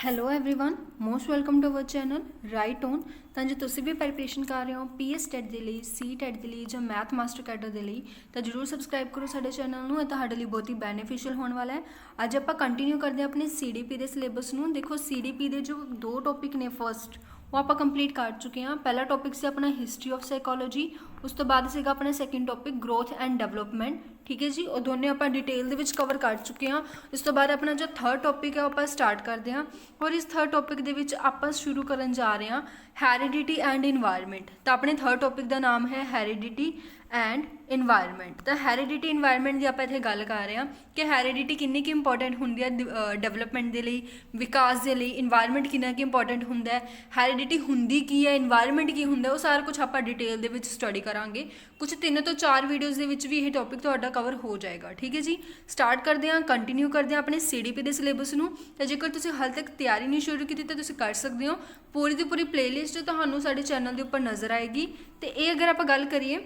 Hello everyone most welcome to our channel right on. ਤਾਂ ਜੇ ਤੁਸੀਂ ਵੀ ਪ੍ਰੈਪਰੇਸ਼ਨ ਕਰ ਰਹੇ ਹੋ ਪੀਐਸ ਟੈਟ ਦੇ ਲਈ, ਸੀ ਟੈਟ ਦੇ ਲਈ ਜਾਂ ਮੈਥ ਮਾਸਟਰ ਕੈਡਰ ਦੇ ਲਈ ਤਾਂ ਜਰੂਰ ਸਬਸਕ੍ਰਾਈਬ ਕਰੋ ਸਾਡੇ ਚੈਨਲ ਨੂੰ। ਇਹ ਤੁਹਾਡੇ ਲਈ ਬਹੁਤ ਹੀ ਬੈਨੀਫੀਸ਼ੀਅਲ ਹੋਣ ਵਾਲਾ ਹੈ। ਅੱਜ ਆਪਾਂ ਕੰਟੀਨਿਊ ਕਰਦੇ ਹਾਂ ਆਪਣੇ ਸੀਡੀਪੀ ਦੇ ਸਿਲੇਬਸ ਨੂੰ। ਦੇਖੋ ਸੀਡੀਪੀ ਦੇ ਜੋ ਦੋ ਟੌਪਿਕ ਨੇ, ਫਸਟ ਉਹ ਆਪਾਂ ਕੰਪਲੀਟ ਕਰ ਚੁੱਕੇ ਹਾਂ। ਪਹਿਲਾ ਟੌਪਿਕ ਸੀ ਆਪਣਾ ਹਿਸਟਰੀ ਆਫ ਸਾਈਕੋਲੋਜੀ, ਉਸ ਤੋਂ ਬਾਅਦ ਸੀਗਾ ਆਪਣਾ second topic growth and development. ਠੀਕ ਹੈ ਜੀ, ਉਹ ਦੋਨੇ ਆਪਾਂ ਡਿਟੇਲ ਦੇ ਵਿੱਚ ਕਵਰ ਕਰ ਚੁੱਕੇ ਹਾਂ। ਇਸ ਤੋਂ ਬਾਅਦ ਆਪਣਾ ਜੋ ਥਰਡ ਟੌਪਿਕ ਹੈ ਉਹ ਆਪਾਂ ਸਟਾਰਟ ਕਰਦੇ ਹਾਂ। ਔਰ ਇਸ ਥਰਡ ਟੌਪਿਕ ਦੇ ਵਿੱਚ ਆਪਾਂ ਸ਼ੁਰੂ ਕਰਨ ਜਾ ਰਹੇ ਹਾਂ ਹੈਰੀਡਿਟੀ ਐਂਡ ਇਨਵਾਇਰਮੈਂਟ। ਤਾਂ ਆਪਣੇ ਥਰਡ ਟੌਪਿਕ ਦਾ ਨਾਮ ਹੈ ਹੈਰੀਡਿਟੀ ਐਂਡ ਇਨਵਾਇਰਮੈਂਟ। ਤਾਂ ਹੈਰੀਡਿਟੀ ਇਨਵਾਇਰਮੈਂਟ ਦੀ ਆਪਾਂ ਇੱਥੇ ਗੱਲ ਕਰ ਰਹੇ ਹਾਂ ਕਿ ਹੈਰੀਡਿਟੀ ਕਿੰਨੀ ਕੁ ਇੰਪੋਰਟੈਂਟ ਹੁੰਦੀ ਹੈ ਡਿਵੈਲਪਮੈਂਟ ਦੇ ਲਈ, ਵਿਕਾਸ ਦੇ ਲਈ। ਇਨਵਾਇਰਮੈਂਟ ਕਿੰਨਾ ਕੁ ਇੰਪੋਰਟੈਂਟ ਹੁੰਦਾ ਹੈ, ਹੈਰੀਡਿਟੀ ਹੁੰਦੀ ਕੀ ਹੈ, ਇਨਵਾਇਰਮੈਂਟ ਕੀ ਹੁੰਦਾ, ਉਹ ਸਾਰਾ ਕੁਝ ਆਪਾਂ ਡਿਟੇਲ ਦੇ ਵਿੱਚ ਸਟੱਡੀ ਕਰਾਂਗੇ। ਕੁਝ 3 ਤੋਂ 4 ਵੀਡੀਓਜ਼ ਦੇ ਵਿੱਚ ਵੀ ਇਹ ਟੌਪਿਕ ਤੁਹਾਡਾ ਕਵਰ ਹੋ ਜਾਏਗਾ। ਠੀਕ ਹੈ ਜੀ, ਸਟਾਰਟ ਕਰਦੇ ਹਾਂ, ਕੰਟੀਨਿਊ ਕਰਦੇ ਹਾਂ ਆਪਣੇ ਸੀਡੀਪੀ ਦੇ ਸਿਲੇਬਸ ਨੂੰ। ਤਾਂ ਜੇਕਰ ਤੁਸੀਂ ਹਾਲੇ ਤੱਕ ਤਿਆਰੀ ਨਹੀਂ ਸ਼ੁਰੂ ਕੀਤੀ ਤਾਂ ਤੁਸੀਂ ਕਰ ਸਕਦੇ ਹੋ। ਪੂਰੀ ਦੀ ਪੂਰੀ ਪਲੇਲਿਸਟ ਤੁਹਾਨੂੰ ਸਾਡੇ ਚੈਨਲ ਦੇ ਉੱਪਰ ਨਜ਼ਰ ਆਏਗੀ। ਤੇ ਇਹ ਅਗਰ ਆਪਾਂ ਗੱਲ ਕਰੀਏ,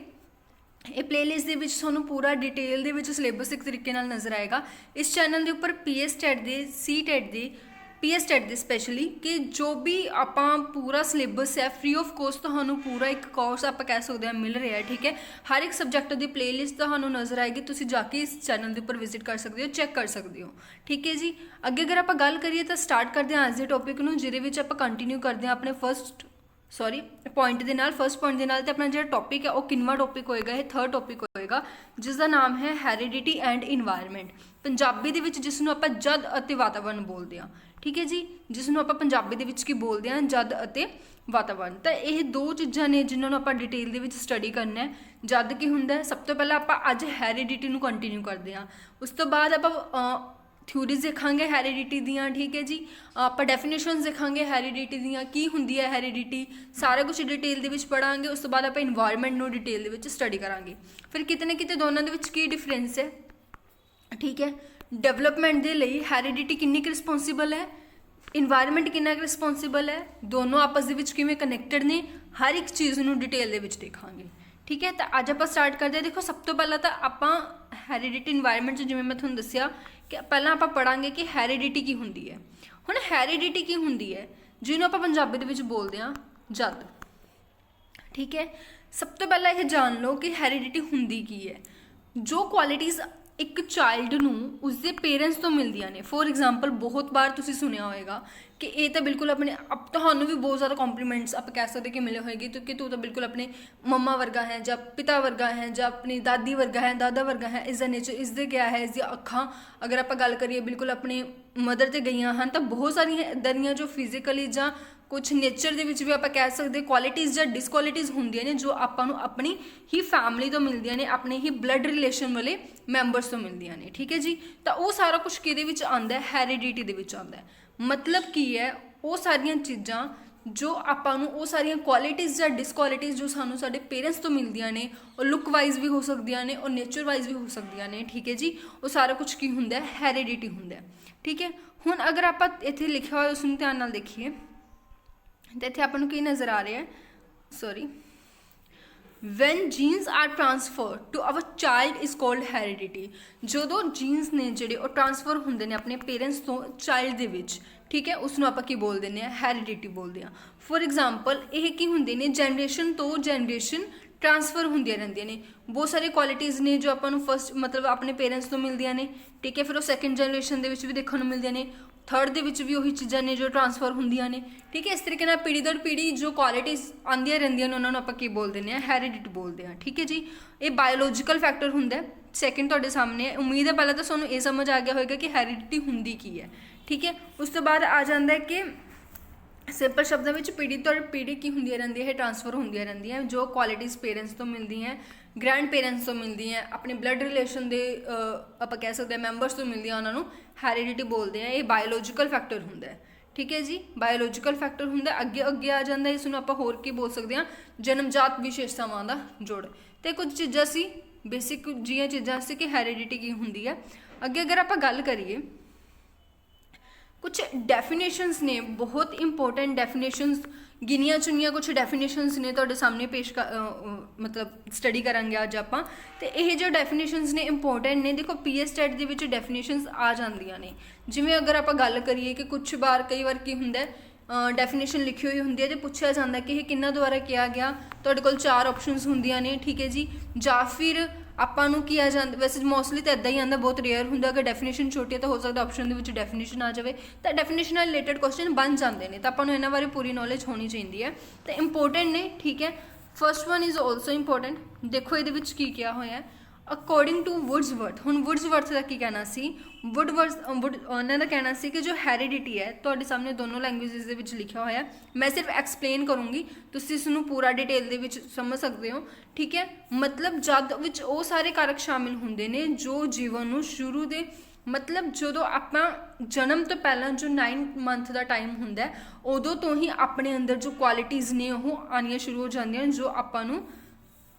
ਇਹ ਪਲੇਲਿਸਟ ਦੇ ਵਿੱਚ ਤੁਹਾਨੂੰ ਪੂਰਾ ਡਿਟੇਲ ਦੇ ਵਿੱਚ ਸਿਲੇਬਸ ਇੱਕ ਤਰੀਕੇ ਨਾਲ ਨਜ਼ਰ ਆਏਗਾ। ਇਸ ਚੈਨਲ ਦੇ ਉੱਪਰ ਪੀਐਸ ਟੈਟ ਦੇ, ਸੀ ਟੈਟ ਦੇ, ਪੀਐਸ ਟੈਟ ਦੇ ਸਪੈਸ਼ਲੀ ਕਿ ਜੋ ਵੀ ਆਪਾਂ ਪੂਰਾ ਸਿਲੇਬਸ ਹੈ ਫ੍ਰੀ ਆਫ ਕੋਸਟ ਤੁਹਾਨੂੰ ਪੂਰਾ ਇੱਕ ਕੋਰਸ ਆਪਾਂ ਕਹਿ ਸਕਦੇ ਹਾਂ ਮਿਲ ਰਿਹਾ ਹੈ। ਠੀਕ ਹੈ, ਹਰ ਇੱਕ ਸਬਜੈਕਟ ਦੀ ਪਲੇਲਿਸਟ ਤੁਹਾਨੂੰ ਨਜ਼ਰ ਆਏਗੀ। ਤੁਸੀਂ ਜਾ ਕੇ ਇਸ ਚੈਨਲ ਦੇ ਉੱਪਰ ਵਿਜ਼ਿਟ ਕਰ ਸਕਦੇ ਹੋ, ਚੈੱਕ ਕਰ ਸਕਦੇ ਹੋ। ਠੀਕ ਹੈ ਜੀ, ਅੱਗੇ ਅਗਰ ਆਪਾਂ ਗੱਲ ਕਰੀਏ ਤਾਂ ਸਟਾਰਟ ਕਰਦੇ ਹਾਂ ਅੱਜ ਦੇ ਟੌਪਿਕ ਨੂੰ, ਜਿਹਦੇ ਵਿੱਚ ਆਪਾਂ ਕੰਟੀਨਿਊ ਕਰਦੇ ਹਾਂ ਆਪਣੇ ਪੁਆਇੰਟ ਦੇ ਨਾਲ, ਫਸਟ ਪੁਆਇੰਟ ਦੇ ਨਾਲ। ਤੇ ਆਪਣਾ ਜਿਹੜਾ ਟੌਪਿਕ ਹੈ ਉਹ ਕਿੰਨਵਾਂ ਟੌਪਿਕ ਹੋਏਗਾ? ਇਹ ਥਰਡ ਟੌਪਿਕ ਹੋਏਗਾ, ਜਿਸ ਦਾ ਨਾਮ ਹੈ ਹੈਰੀਡਿਟੀ ਐਂਡ ਇਨਵਾਇਰਮੈਂਟ। ਪੰਜਾਬੀ ਦੇ ਵਿੱਚ ਜਿਸ ਨੂੰ ਆਪਾਂ ਜਦ ਅਤੇ ਵਾਤਾਵਰਨ ਬੋਲਦੇ ਹਾਂ। ਠੀਕ ਹੈ ਜੀ, ਜਿਸ ਨੂੰ ਆਪਾਂ ਪੰਜਾਬੀ ਦੇ ਵਿੱਚ ਕੀ ਬੋਲਦੇ ਹਾਂ? ਜਦ ਅਤੇ ਵਾਤਾਵਰਨ। ਤਾਂ ਇਹ ਦੋ ਚੀਜ਼ਾਂ ਨੇ ਜਿਨ੍ਹਾਂ ਨੂੰ ਆਪਾਂ ਡਿਟੇਲ ਦੇ ਵਿੱਚ ਸਟੱਡੀ ਕਰਨਾ ਹੈ। ਜਦ ਕੀ ਹੁੰਦਾ ਹੈ? ਸਭ ਤੋਂ ਪਹਿਲਾਂ ਆਪਾਂ ਅੱਜ ਹੈਰੀਡਿਟੀ ਨੂੰ ਕੰਟੀਨਿਊ ਕਰਦੇ ਹਾਂ। ਉਸ ਤੋਂ ਬਾਅਦ ਆਪਾਂ ਥਿਊਰੀਜ਼ ਦੇਖਾਂਗੇ ਹੈਰੀਡਿਟੀ ਦੀਆਂ। ਠੀਕ ਹੈ ਜੀ, ਆਪਾਂ ਡੈਫੀਨੇਸ਼ਨਸ ਦੇਖਾਂਗੇ ਹੈਰੀਡਿਟੀ ਦੀਆਂ, ਕੀ ਹੁੰਦੀ ਹੈ ਹੈਰੀਡਿਟੀ, ਸਾਰਾ ਕੁਝ ਡਿਟੇਲ ਦੇ ਵਿੱਚ ਪੜ੍ਹਾਂਗੇ। ਉਸ ਤੋਂ ਬਾਅਦ ਆਪਾਂ ਇਨਵਾਇਰਮੈਂਟ ਨੂੰ ਡਿਟੇਲ ਦੇ ਵਿੱਚ ਸਟੱਡੀ ਕਰਾਂਗੇ। ਫਿਰ ਕਿਤੇ ਨਾ ਕਿਤੇ ਦੋਨਾਂ ਦੇ ਵਿੱਚ ਕੀ ਡਿਫਰੈਂਸ ਹੈ? ਠੀਕ ਹੈ, ਡਿਵੈਲਪਮੈਂਟ ਦੇ ਲਈ ਹੈਰੀਡਿਟੀ ਕਿੰਨੀ ਕੁ ਰਿਸਪੌਂਸੀਬਲ ਹੈ, ਇਨਵਾਇਰਮੈਂਟ ਕਿੰਨਾ ਕੁ ਰਿਸਪੌਂਸੀਬਲ ਹੈ, ਦੋਨੋਂ ਆਪਸ ਦੇ ਵਿੱਚ ਕਿਵੇਂ ਕਨੈਕਟਡ ਨੇ, ਹਰ ਇੱਕ ਚੀਜ਼ ਨੂੰ ਡਿਟੇਲ ਦੇ ਵਿੱਚ ਦੇਖਾਂਗੇ। ਠੀਕ ਹੈ, ਤਾਂ ਅੱਜ ਆਪਾਂ ਸਟਾਰਟ ਕਰਦੇ ਹਾਂ। ਦੇਖੋ, ਸਭ ਤੋਂ ਪਹਿਲਾਂ ਤਾਂ ਆਪਾਂ ਹੈਰੀਡਿਟੀ ਇਨਵਾਇਰਮੈਂਟ 'ਚ ਜਿਵੇਂ ਮੈਂ ਤੁਹਾਨੂੰ ਦੱਸਿਆ ਕਿ ਪਹਿਲਾਂ ਆਪਾਂ ਪੜ੍ਹਾਂਗੇ ਕਿ ਹੈਰੀਡਿਟੀ ਕੀ ਹੁੰਦੀ ਹੈ। ਹੁਣ ਹੈਰੀਡਿਟੀ ਕੀ ਹੁੰਦੀ ਹੈ, ਜਿਹਨੂੰ ਆਪਾਂ ਪੰਜਾਬੀ ਦੇ ਵਿੱਚ ਬੋਲਦੇ ਹਾਂ ਜਦ। ਠੀਕ ਹੈ, ਸਭ ਤੋਂ ਪਹਿਲਾਂ ਇਹ ਜਾਣ ਲਓ ਕਿ ਹੈਰੀਡਿਟੀ ਹੁੰਦੀ ਕੀ ਹੈ। ਜੋ ਕੁਆਲਿਟੀਜ਼ ਇੱਕ ਚਾਈਲਡ ਨੂੰ ਉਸਦੇ ਪੇਰੈਂਟਸ ਤੋਂ ਮਿਲਦੀਆਂ ਨੇ। ਫੋਰ ਐਗਜ਼ਾਮਪਲ, ਬਹੁਤ ਵਾਰ ਤੁਸੀਂ ਸੁਣਿਆ ਹੋਏਗਾ ਕਿ ਇਹ ਤਾਂ ਬਿਲਕੁਲ ਆਪਣੇ ਤੁਹਾਨੂੰ ਵੀ ਬਹੁਤ ਜ਼ਿਆਦਾ ਕੰਪਲੀਮੈਂਟਸ ਆਪਾਂ ਕਹਿ ਸਕਦੇ ਕਿ ਮਿਲੇ ਹੋਏਗੇ ਕਿ ਤੂੰ ਤਾਂ ਬਿਲਕੁਲ ਆਪਣੇ ਮੰਮਾ ਵਰਗਾ ਹੈ, ਜਾਂ ਪਿਤਾ ਵਰਗਾ ਹੈ, ਜਾਂ ਆਪਣੀ ਦਾਦੀ ਵਰਗਾ ਹੈ, ਦਾਦਾ ਵਰਗਾ ਹੈ। ਇਸ ਦਾ ਨੇਚਰ, ਇਸ ਦੇ ਕਿਆ ਹੈ, ਇਸ ਦੀਆਂ ਅੱਖਾਂ ਅਗਰ ਆਪਾਂ ਗੱਲ ਕਰੀਏ ਬਿਲਕੁਲ ਆਪਣੇ ਮਦਰ 'ਤੇ ਗਈਆਂ ਹਨ। ਤਾਂ ਬਹੁਤ ਸਾਰੀਆਂ ਇੱਦਾਂ ਦੀਆਂ ਜੋ ਫਿਜ਼ੀਕਲੀ ਜਾਂ ਕੁਛ ਨੇਚਰ ਦੇ ਵਿੱਚ ਵੀ ਆਪਾਂ ਕਹਿ ਸਕਦੇ ਕੁਆਲਿਟੀਜ਼ ਜਾਂ ਡਿਸਕੁਆਲਿਟੀਜ਼ ਹੁੰਦੀਆਂ ਨੇ, ਜੋ ਆਪਾਂ ਨੂੰ ਆਪਣੀ ਹੀ ਫੈਮਿਲੀ ਤੋਂ ਮਿਲਦੀਆਂ ਨੇ, ਆਪਣੇ ਹੀ ਬਲੱਡ ਰਿਲੇਸ਼ਨ ਵਾਲੇ ਮੈਂਬਰਸ ਤੋਂ ਮਿਲਦੀਆਂ ਨੇ। ਠੀਕ ਹੈ ਜੀ, ਤਾਂ ਉਹ ਸਾਰਾ ਕੁਛ ਕਿਹਦੇ ਵਿੱਚ ਆਉਂਦਾ ਹੈ? ਹੈਰੀਡਿਟੀ ਦੇ ਵਿੱਚ ਆਉਂਦਾ ਹੈ। ਮਤਲਬ ਕੀ ਹੈ? ਉਹ ਸਾਰੀਆਂ ਚੀਜ਼ਾਂ ਜੋ ਆਪਾਂ ਨੂੰ, ਉਹ ਸਾਰੀਆਂ ਕੁਆਲਿਟੀਜ਼ ਜਾਂ ਡਿਸਕੁਆਲਿਟੀਜ਼ ਜੋ ਸਾਨੂੰ ਸਾਡੇ ਪੇਰੈਂਟਸ ਤੋਂ ਮਿਲਦੀਆਂ ਨੇ, ਉਹ ਲੁੱਕ ਵਾਈਜ਼ ਵੀ ਹੋ ਸਕਦੀਆਂ ਨੇ, ਉਹ ਨੇਚਰ ਵਾਈਜ਼ ਵੀ ਹੋ ਸਕਦੀਆਂ ਨੇ। ਠੀਕ ਹੈ ਜੀ, ਉਹ ਸਾਰਾ ਕੁਛ ਕੀ ਹੁੰਦਾ ਹੈ? ਹੈਰੀਡਿਟੀ ਹੁੰਦਾ ਹੈ। ਠੀਕ ਹੈ, ਹੁਣ ਅਗਰ ਆਪਾਂ ਇੱਥੇ ਲਿਖਿਆ ਹੋਇਆ ਉਸ ਨੂੰ ਧਿਆਨ ਨਾਲ ਦੇਖੀਏ ਤਾਂ ਇੱਥੇ ਆਪਾਂ ਨੂੰ ਕੀ ਨਜ਼ਰ ਆ ਰਿਹਾ ਹੈ? when genes are transferred to our child is called heredity। ਜਦੋਂ ਜੀਨਸ ਨੇ ਜਿਹੜੇ ਉਹ ਟ੍ਰਾਂਸਫਰ ਹੁੰਦੇ ਨੇ ਆਪਣੇ ਪੇਰੈਂਟਸ ਤੋਂ ਚਾਈਲਡ ਦੇ ਵਿੱਚ, ਠੀਕ ਹੈ, ਉਸ ਨੂੰ ਆਪਾਂ ਕੀ ਬੋਲ ਦਿੰਦੇ ਹਾਂ? ਹੈਰੀਡਿਟੀ ਬੋਲਦੇ ਹਾਂ। ਫੋਰ ਐਗਜ਼ਾਮਪਲ, ਇਹ ਕੀ ਹੁੰਦੇ ਨੇ? ਜਨਰੇਸ਼ਨ ਤੋਂ ਜਨਰੇਸ਼ਨ ਟ੍ਰਾਂਸਫਰ ਹੁੰਦੀਆਂ ਰਹਿੰਦੀਆਂ ਨੇ। ਬਹੁਤ ਸਾਰੇ ਕੁਆਲਿਟੀਜ਼ ਨੇ ਜੋ ਆਪਾਂ ਨੂੰ ਫਸਟ ਮਤਲਬ ਆਪਣੇ ਪੇਰੈਂਟਸ ਤੋਂ ਮਿਲਦੀਆਂ ਨੇ। ਠੀਕ ਹੈ, ਫਿਰ ਉਹ ਸੈਕਿੰਡ ਜਨਰੇਸ਼ਨ ਦੇ ਵਿੱਚ ਵੀ ਦੇਖਣ ਨੂੰ ਮਿਲਦੀਆਂ ਨੇ, ਥਰਡ ਦੇ ਵਿੱਚ ਵੀ ਉਹੀ ਚੀਜ਼ਾਂ ਨੇ ਜੋ ਟ੍ਰਾਂਸਫਰ ਹੁੰਦੀਆਂ ਨੇ। ਠੀਕ ਹੈ, ਇਸ ਤਰੀਕੇ ਨਾਲ ਪੀੜ੍ਹੀ ਦਰ ਪੀੜ੍ਹੀ ਜੋ ਕੁਆਲਿਟੀਜ਼ ਆਉਂਦੀਆਂ ਰਹਿੰਦੀਆਂ ਨੇ ਉਹਨਾਂ ਨੂੰ ਆਪਾਂ ਕੀ ਬੋਲ ਦਿੰਦੇ ਹਾਂ? ਹੈਰੀਡਿਟੀ ਬੋਲਦੇ ਹਾਂ। ਠੀਕ ਹੈ ਜੀ, ਇਹ ਬਾਇਓਲੋਜੀਕਲ ਫੈਕਟਰ ਹੁੰਦਾ। ਸੈਕਿੰਡ ਤੁਹਾਡੇ ਸਾਹਮਣੇ ਹੈ। ਉਮੀਦ ਹੈ ਪਹਿਲਾਂ ਤਾਂ ਤੁਹਾਨੂੰ ਇਹ ਸਮਝ ਆ ਗਿਆ ਹੋਏਗਾ ਕਿ ਹੈਰੀਡਿਟੀ ਹੁੰਦੀ ਕੀ ਹੈ। ਠੀਕ ਹੈ, ਉਸ ਤੋਂ ਬਾਅਦ ਆ ਜਾਂਦਾ ਹੈ ਕਿ ਸਿੰਪਲ ਸ਼ਬਦਾਂ ਵਿੱਚ ਪੀੜ੍ਹੀ ਦਰ ਪੀੜ੍ਹੀ ਕੀ ਹੁੰਦੀਆਂ ਰਹਿੰਦੀਆਂ ਹੈ? ਟ੍ਰਾਂਸਫਰ ਹੁੰਦੀਆਂ ਰਹਿੰਦੀਆਂ। ਜੋ ਕੁਆਲਿਟੀਜ਼ ਪੇਰੈਂਟਸ ਤੋਂ ਮਿਲਦੀਆਂ, ਗ੍ਰੈਂਡ ਪੇਰੈਂਟਸ ਤੋਂ ਮਿਲਦੀਆਂ, ਆਪਣੇ ਬਲੱਡ ਰਿਲੇਸ਼ਨ ਦੇ ਆਪਾਂ ਕਹਿ ਸਕਦੇ ਹਾਂ ਮੈਂਬਰਸ ਤੋਂ ਮਿਲਦੀਆਂ, ਉਹਨਾਂ ਨੂੰ ਹੈਰੀਡਿਟੀ ਬੋਲਦੇ ਆ। ਇਹ ਬਾਇਓਲੋਜੀਕਲ ਫੈਕਟਰ ਹੁੰਦਾ ਹੈ। ਠੀਕ ਹੈ ਜੀ, ਬਾਇਓਲੋਜੀਕਲ ਫੈਕਟਰ ਹੁੰਦਾ। ਅੱਗੇ ਆ ਜਾਂਦਾ ਇਸ ਨੂੰ ਆਪਾਂ ਹੋਰ ਕੀ ਬੋਲ ਸਕਦੇ ਹਾਂ? ਜਨਮਜਾਤ ਵਿਸ਼ੇਸ਼ਤਾਵਾਂ ਦਾ ਜੋੜ। ਤੇ ਕੁਝ ਚੀਜ਼ਾਂ ਸੀ ਬੇਸਿਕ ਜਿਹੀਆਂ ਚੀਜ਼ਾਂ ਸੀ ਕਿ ਹੈਰੀਡਿਟੀ ਕੀ ਹੁੰਦੀ ਹੈ। ਅੱਗੇ ਅਗਰ ਆਪਾਂ ਗੱਲ ਕਰੀਏ, ਕੁਛ ਡੈਫੀਨੇਸ਼ਨਸ ਨੇ, ਬਹੁਤ ਇੰਪੋਰਟੈਂਟ ਡੈਫੀਨੇਸ਼ਨਸ गिनिया चुनिया कुछ डेफिनेशनस ने तुहाडे सामने पेश मतलब स्टडी करांगे अज आपां। ते ये जो डेफिनेशनस ने इंपोर्टेंट ने, देखो PS टैट दे विच डेफिनेशनस आ जांदियां ने। जिवें अगर आपां गल करिए कि कुछ बार कई बार की हुंदा है डेफिनेशन लिखी हुई होंदी है तो पूछा जाता है कि ये किन्ना द्वारा किया गया, तुहाडे कोल 4 ऑप्शनस होंदियां ने, ठीक है जी। जां फिर ਆਪਾਂ ਨੂੰ ਕੀ ਆ ਜਾਂਦਾ, वैसे मोस्टली तो इदा ही आता, बहुत रेयर होंगे। अगर डेफिनेशन छोटी है तो हो सकता ऑप्शन के डेफिनेशन आ जाए तो डेफिनेशन नाल रिलेटेड क्वेश्चन बन जाते हैं। तो आपको इन्होंने बारे पूरी नॉलेज होनी चाहिए है, तो इंपोर्टेंट ने, ठीक है। First one is also important. देखो ये की क्या होया है, अकॉर्डिंग टू वुड्सवर्थ। हुण वुड्सवर्थ का की कहना सी, उन्होंने का कहना सी कि जो हैरिडिटी है, तुहाडे सामने दोनों लैंग्वेजेस दे विच लिखा होया, मैं सिर्फ एक्सप्लेन करूँगी, तुसीं इसनूं पूरा डिटेल दे विच समझ सकते हो, ठीक है। मतलब जद विच वो सारे कारक शामिल होंदे ने जो जीवन नूं शुरू दे, मतलब जो आपां जन्म तो पहला जो 9 मंथ का टाइम हुंदा है, उदों तो ही अपने अंदर जो क्वालिटीज़ ने वो आनियां शुरू हो जांदियां, जो आपां नूं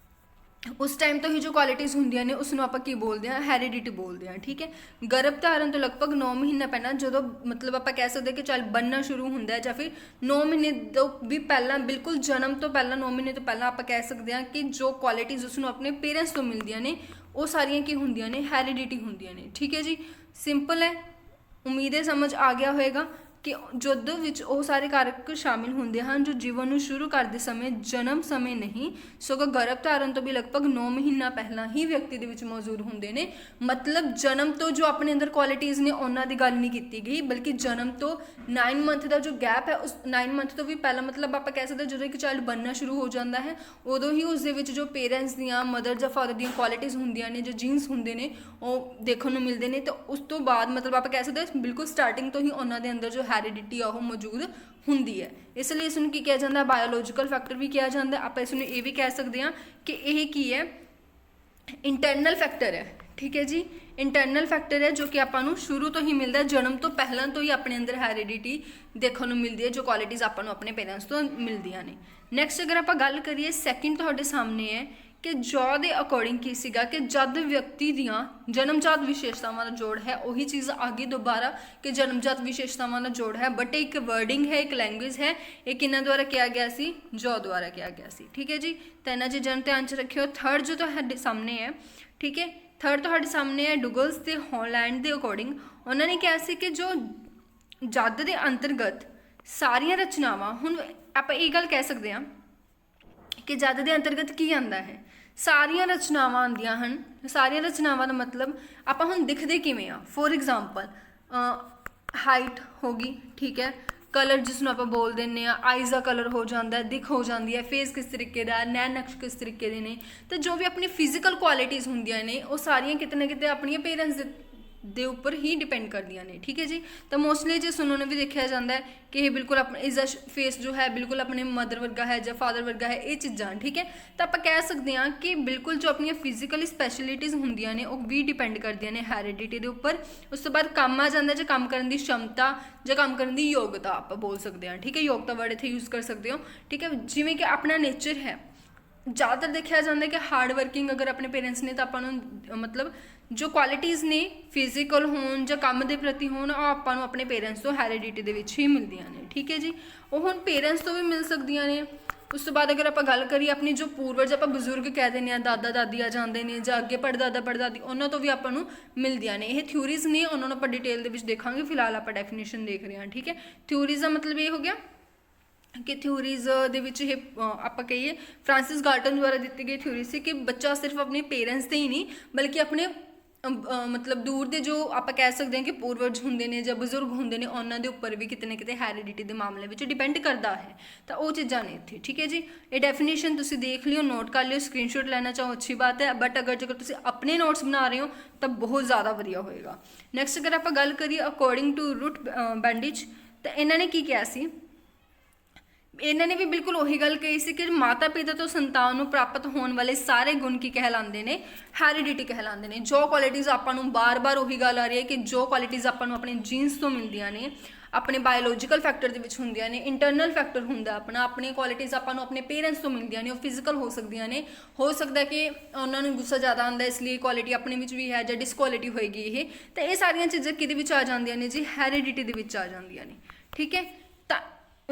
उस टाइम तो ही जो क्वालिटीज़ होंदियां ने उसनूं आपां की बोलते हैं, हैरिडिटी बोलते हैं, ठीक है। गर्भ धारण तो लगभग 9 महीने पहला जो मतलब आपां कह सकते कि चल बनना शुरू होंदा है, या फिर 9 महीने तो भी पहला, बिल्कुल जन्म तो पहला 9 महीने तो पहला आपां कह सकते हैं कि जो क्वालिटीज़ उसनूं अपने पेरेंट्स तो मिलदियां ने वो सारियां की होंदियां ने, हैरिडिटी होंदियां ने, ठीक है जी। सिंपल है, उम्मीद है समझ आ गया होएगा कि जुद्ध विच वो सारे कारक शामिल होंदे हैं जो जीवन को शुरू करते समय जन्म समय नहीं सगों गर्भ धारण तो भी लगभग 9 महीना पहला ही व्यक्ति दे विच मौजूद होंदे ने। मतलब जन्म तो जो अपने अंदर क्वालिटीज़ ने उन्हां दी गल नहीं की गई, बल्कि जन्म तो 9 मंथ का जो गैप है उस 9 मंथ तो भी पहला, मतलब आप कह सकते जो एक चाइल्ड बनना शुरू हो जाता है उदों ही उस दे विच जो पेरेंट्स दियां, मदर या फादर दियां क्वालिटीज़ होंदियां ने, जो जीन्स होंदे ने वो देखने को मिलते हैं। तो उस तो बाद मतलब आप कह सकते बिल्कुल स्टार्टिंग तो ही उन्होंने अंदर जो हैरिडिटी आ वो मौजूद होंदी है, इसलिए इसनूं की कहा जाता है, बायोलॉजिकल फैक्टर भी कहा जाता है। आप इसनूं ये भी कह सकते हैं कि यह की है, इंटरनल फैक्टर है, ठीक है जी। इंटरनल फैक्टर है जो कि आपां शुरू तो ही मिलता है, जन्म तो पहला तो ही अपने अंदर हैरिडिटी देखने को मिलती है, जो क्वालिटीज़ आपां अपने पेरेंट्स तो मिलदियां ने। नैक्सट अगर आप गल करिए सैकेंड तुहाडे सामने है कि जॉ के अकॉर्डिंग की सीगा कि जद व्यक्ति दियां जन्मजात विशेषतावां का जोड़ है, वही चीज़ आगे दोबारा कि जन्मजात विशेषतावां का जोड़ है, बट एक वर्डिंग है, एक लैंग्वेज है, ये किन्हां द्वारा किया गया सी, जॉ द्वारा किया गया सी, ठीक है जी। तो इन्हां चीज़ां नूं ध्यान च रखियो। थर्ड जो तुहाडे सामने है, ठीक है, थर्ड तुहाडे सामने है डुगल्स ते हॉलैंड के अकॉर्डिंग उन्होंने कहा सी कि जो जद के अंतर्गत सारियां रचनावां, हुण आपां ये गल कह सकते हैं कि जद के अंतर्गत की आंदा है, सारियां रचनावां आंदियां हन। सारियां रचनावां का मतलब आपां हुण दिखदे किवें आ, फॉर एग्जाम्पल हाइट होगी, ठीक है, कलर जिसनों आप बोल दें, आईज़ का कलर हो जाता है, दिख हो जाती है, फेस किस तरीके का, नैन नक्श किस तरीके के ने, तो जो भी अपनी फिजिकल क्वालिटीज़ होंदियां ने वो सारियां किते ना किते अपने पेरेंट्स दे उपर ही डिपेंड करदियां ने, ठीक है जी। तो मोस्टली जिस उन्होंने भी देखा जाता है कि ये बिल्कुल अपना इसका फेस जो है बिल्कुल अपने मदर वर्गा है या फादर वर्गा है, ये चीज़ां, ठीक है। तो आप कह सकते हैं कि बिल्कुल जो अपन फिजिकल स्पैशलिटीज़ होंदियां ने वो भी डिपेंड करदियां ने हैरिडिटी के उपर। उस तो बाद काम आ जाता है जो काम करने की क्षमता या काम करने की योग्यता, आप बोल सकते हैं, ठीक है, योग्यता वर्ड इत्थे यूज़ कर सकते हो, ठीक है। जिमें कि अपना नेचर है, ज़्यादातर देखा जाता है कि हार्ड वर्किंग अगर अपने पेरेंट्स ने तो अपन मतलब जो क्वालिटीज़ ने फिजिकल होन या काम के प्रति होन आपां नूं अपने पेरेंट्स तो हैरिडिटी दे विच ही मिलदियां ने, ठीक है जी। वो हुण पेरेंट्स तो भी मिल सकदियां ने। उस तो बाद अगर आप गल करिए अपनी जो पूर्वज आप बजुर्ग कह दें, दादा दादी आ जाते हैं या अगे पड़दादा पड़दादी, उन्होंने तो भी आपां नूं मिलदियां ने। ये थ्योरीज़ ने, उन्होंने आप डिटेल दे विच देखांगे, फिलहाल आप डेफिनेशन देख रहे हैं, ठीक है। थ्योरीज़ का मतलब ये हो गया कि थ्योरीज़ दे विच ये आपां कहिए फ्रांसिस गाल्टन द्वारा दी गई थ्योरी से कि बच्चा सिर्फ अपने पेरेंट्स से ही नहीं बल्कि अपने मतलब दूर के जो आप कह सकते हैं कि पूर्वज होंगे ने या बजुर्ग होंगे ने, उन्होंने उपर भी कितने कितने हैरिडिटी के मामले में डिपेंड करता है। तो वो चीज़ां ने इत्थे, ठीक है जी। ये डेफिनेशन तुसीं देख लियो, नोट कर लियो, स्क्रीनशॉट लेना चाहो अच्छी बात है, बट अगर जगह तुसीं अपने नोट्स बना रहे हो तो बहुत ज़्यादा वधिया होएगा। नैक्सट अगर आप गल करिए अकॉर्डिंग टू रूट बैंडिज, तो इन्होंने की कहा सी, इन्होंने भी बिल्कुल वही गल कही सी कि माता पिता तो संतान को प्राप्त होने वाले सारे गुण की कहलाते हैं, हैरिडिटी कहलाते हैं। जो क्वालिटीज़ आपां नूं बार बार वही गल आ रही है कि जो क्वालिटीज़ आपां नूं अपने जीन्स तो मिलदियां ने, अपने बायोलॉजिकल फैक्टर दे विच हुंदियां ने, इंटरनल फैक्टर हुंदा अपना, अपने क्वालिटीज़ आपां नूं अपने पेरेंट्स तो मिलदियां ने, वो फिजिकल हो सकदियां ने। हो सकता है कि उन्होंने गुस्सा ज़्यादा आंदा इसलिए क्वालिटी अपने विच भी है, या डिसक्वालिटी होएगी ये, तो ये सारियां चीज़ां किहदे विच आ जांदियां ने जी, हैरिडिटी दे विच आ जांदियां ने, ठीक है।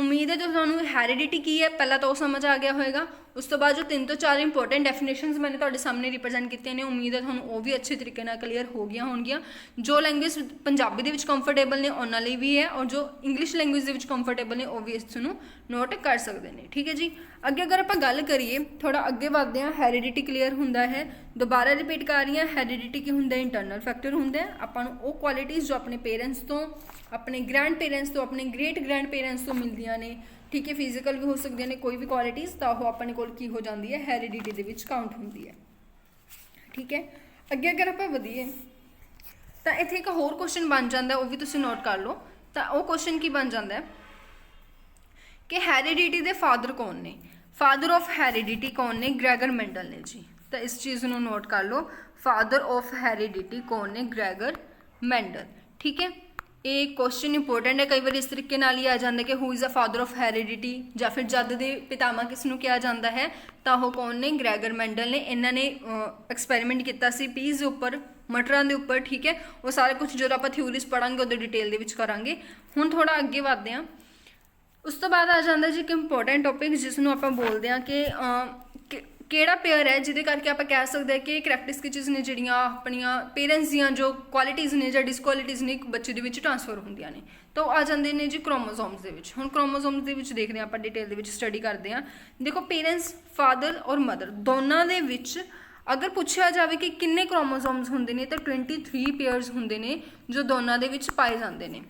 उम्मीद है तो ਤੁਹਾਨੂੰ ਹੈਰੀडिटी की है पहला तो वो समझ आ गया होएगा। उस तो बाद जो 3 ਤੋਂ 4 इंपोर्टेंट डेफिनेशनस मैंने ਤੁਹਾਡੇ सामने रिप्रजेंट ਕੀਤੇ ਨੇ, उम्मीद है ਤੁਹਾਨੂੰ ਉਹ ਵੀ ਅੱਛੇ ਤਰੀਕੇ ਨਾਲ ਕਲੀਅਰ ਹੋ ਗਈਆਂ ਹੋਣਗੀਆਂ। ਜੋ ਲੈਂਗੁਏਜ ਪੰਜਾਬੀ ਦੇ ਵਿੱਚ ਕੰਫਰਟੇਬਲ ਨੇ ਉਹਨਾਂ ਲਈ ਵੀ ਹੈ, ਔਰ ਜੋ ਇੰਗਲਿਸ਼ ਲੈਂਗੁਏਜ ਦੇ ਵਿੱਚ ਕੰਫਰਟੇਬਲ ਨੇ ਉਹ ਵੀ ਇਸ ਨੂੰ ਨੋਟ ਕਰ ਸਕਦੇ ਨੇ। ਠੀਕ ਹੈ ਜੀ, ਅੱਗੇ ਅਗਰ ਆਪਾਂ ਗੱਲ ਕਰੀਏ ਥੋੜਾ ਅੱਗੇ ਵਧਦੇ ਹਾਂ। ਹੈਰੀडिटी ਕਲੀਅਰ ਹੁੰਦਾ ਹੈ, ਦੁਬਾਰਾ ਰਿਪੀਟ ਕਰ ਰਹੀ ਹਾਂ। ਹੈਰੀडिटी ਕੀ ਹੁੰਦਾ? ਇੰਟਰਨਲ ਫੈਕਟਰ ਹੁੰਦਾ ਹੈ। ਆਪਾਂ ਨੂੰ ਉਹ ਕੁਆਲਿਟੀਜ਼ ਜੋ ਆਪਣੇ ਪੇਰੈਂਟਸ ਤੋਂ, ਆਪਣੇ ਗ੍ਰੈਂਡ ਪੇਰੈਂਟਸ ਤੋਂ, ਆਪਣੇ ਗ੍ਰੇਟ ਗ੍ਰੈਂਡ ਪੇਰੈਂਟਸ ਤੋਂ ਮਿਲਦੀਆਂ ਨੇ, ठीक है, फिजिकल भी हो सकती ने कोई भी क्वालिटीज़, तो वो अपने कोल की हो जाती है हैरीडिटी दे विच काउंट होती है। ठीक है, अगे अगर आप वधिए तो इत्थे एक होर क्वेश्चन बन जाता है, वो भी तुसीं नोट कर लो। तो वो क्वेश्चन की बन जाता है कि हैरीडिटी दे फादर कौन ने? फादर ऑफ हैरीडिटी कौन ने? ग्रैगर मेंडल ने जी। तो इस चीज़ को नोट कर लो, फादर ऑफ हैरीडिटी कौन ने? Grainger Mendel. ठीक है, ये क्वेश्चन इंपोर्टेंट है, कई बार इस तरीके नाल ही आ जाता है कि who is the father of heredity, या फिर जद दे पितामा किसनों कहा जाता है, तो वो कौन ने? ग्रैगर मेंडल ने। इन्होंने एक्सपैरीमेंट किया सी पीज़ के उपर, मटरां के उपर। ठीक है, वो सारा कुछ जो आप थ्योरीज पढ़ांगे उधर डिटेल के करांगे। हुण थोड़ा अगे बढ़ते हैं। उस तो बाद आ जाता जी एक इंपोर्टेंट टॉपिक जिसनों आप बोलते हैं कि ਕਿਹੜਾ पेयर है जिहदे करके आप कह सकते हैं कि करैक्टरिस्टिक्स ने जिहड़ियां अपनियां पेरेंट्स दियां जो क्वालिटीज़ ने या डिसक्वालिटीज़ ने एक बच्चे दे विच ट्रांसफर होंदियां ने, तो आ जाते हैं जी क्रोमोसोम्स दे विच। हुण क्रोमोसोम्स दे विच देखते हैं आप डिटेल दे विच स्टडी करते हैं। देखो पेरेंट्स फादर और मदर दोनों दे विच अगर पूछा जाए कि किन्ने क्रोमोसोम्स होंदे ने, तो 23 पेयर्स होंदे ने जो दोनों दे विच पाए जाते हैं।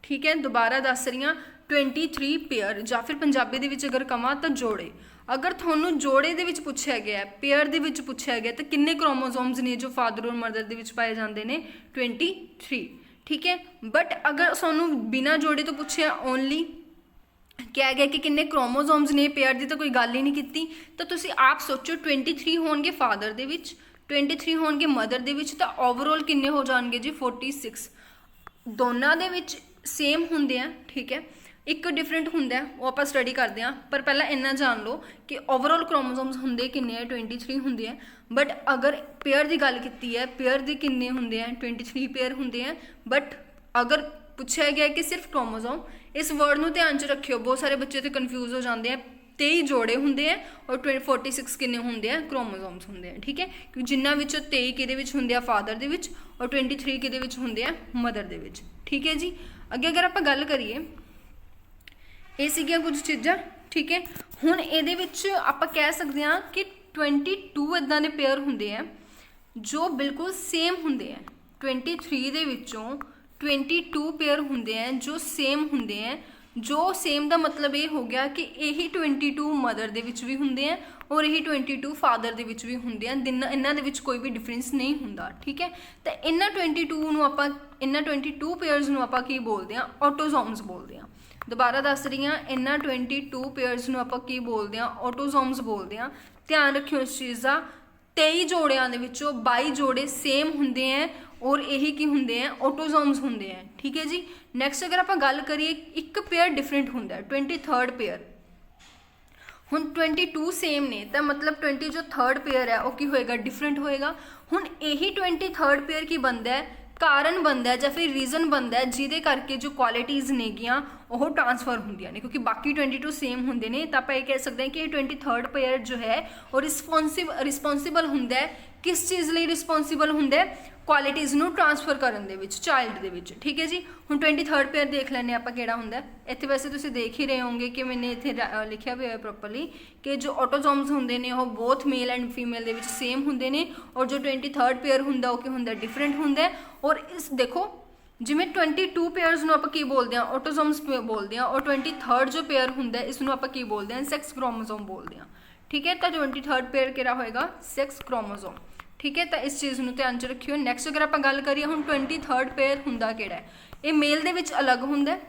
ठीक है, दोबारा दस रही हाँ, 23 पेयर, या फिर पंजाबी दे विच अगर कहां तो जोड़े। अगर थोनू जोड़े दे विच पूछा गया, पेयर दे विच पूछा गया, तो किन्ने क्रोमोसोम्स ने जो फादर और मदर दे विच पाए जाते हैं? 23। ठीक है, बट अगर सानू बिना जोड़े तो पूछे ओनली क्या गया कि किन्ने क्रोमोसोम्स ने, पेयर की तो कोई गल ही नहीं की, तो तुसी आप सोचो 23 होणगे फादर दे विच, 23 होणगे मदर दे विच, तो ओवरऑल किन्ने हो जाएंगे जी? 46। दोनों दे विच सेम होंदे हैं। ठीक है, एक डिफरेंट होंदा है, वो आप स्टडी करते हैं। पर पहला इन्ना जान लो कि ओवरऑल क्रोमोसोम्स होंदे किन्ने? 23 होंदे हैं। बट अगर पेयर की गल की है, पेयर के किन्ने होंदे हैं? 23 पेयर होंदे हैं। बट अगर पूछा गया कि सिर्फ क्रोमोसोम, इस वर्ड को ध्यान च रखियो, बहुत सारे बच्चे तो कन्फ्यूज हो जाते हैं। 23 जोड़े होंदे हैं और 46 किन्ने होंदे हैं? क्रोमोसोम्स होंदे हैं। ठीक है, क्योंकि जिन्हां विचों 23 किहदे विच होंदे आ? फादर दे विच, और 23 किहदे विच होंदे आ? मदर दे विच। ठीक है जी, अगे अगर आप गल करिए, ये सीगियां कुछ चीज़ां। ठीक है, हुण इहदे विच आपां कह सकते हैं कि 22 इदां दे पेयर होंदे हैं जो बिल्कुल सेम होंदे हैं। 23 दे विचों 22 पेयर होंदे हैं जो सेम होंदे हैं। जो सेम का मतलब ये हो गया कि यही 22 मदर दे विच भी होंदे हैं और यही 22 फादर दे विच भी होंदे हैं। इन्हां दे विच कोई भी डिफरेंस नहीं हुंदा। ठीक है, तो इन्हां 22 नूं आपां, इन्हां 22 पेयर्स नूं आपां की बोलते हैं? ऑटोसोम्स बोलते हैं। दोबारा दस रही हाँ, इन्हां 22 पेयर्स नूं आपां की बोलते हैं? ऑटोसोम्स बोलते हैं। ध्यान रखियो इस चीज़ का, 23 जोड़ियां दे विचों 22 जोड़े सेम होंदे हैं और यही की होंदे हैं? ऑटोसोम्स होंदे हैं। ठीक है जी, नैक्सट अगर आप गल करिए, एक पेयर डिफरेंट होंदा है, 23rd पेयर। हुण 22 सेम ने, तो मतलब 20 जो 3rd पेयर है वो की होएगा? डिफरेंट होएगा। हुण यही 23rd पेयर की बनता है? कारण बनता है या फिर रीजन बनता है जिहदे करके जो क्वालिटीज़ नेगियां वो ट्रांसफर होंदियां ने, क्योंकि बाकी 22 सेम होंदे ने, तो आप ये कह सकते हैं कि 23rd पेयर जो है वो रिस्पोंसिबल होंदा है। किस चीज़ लिए रिस्पोंसिबल होंदा है? क्वालिटीज़ नूं ट्रांसफर करन दे विच, चाइल्ड दे विच। ठीक है जी, हुण 23rd पेयर देख लैंदे आपां किहड़ा हुंदा है। इत्थे वैसे तुसीं देख ही रहे होंगे कि मैंने इत्थे लिखिया भी है प्रॉपरली कि जो ऑटोसोम्स होंदे ने वो both male and female they which same होंदे ने, और जो 23rd पेयर हुंदा वो की हुंदा? डिफरेंट हुंदा है। और इस देखो जिमें 22 पेयर्स नूं आपां की बोलते हैं? ऑटोसोम्स बोलते हैं। और 23rd जो पेयर हुंदा है इसनूं आपां की बोलते हैं? सेक्स क्रोमोसोम बोलते हैं। ठीक है, तो 23rd पेयर किहड़ा होएगा? Sex chromosome. ठीक है, तो इस चीज़ को ध्यान च रखियो। नैक्सट अगर आप गल करिए, हुण 23rd पेयर हुंदा किहड़ा है? ये मेल दे विच अलग हुंदा है,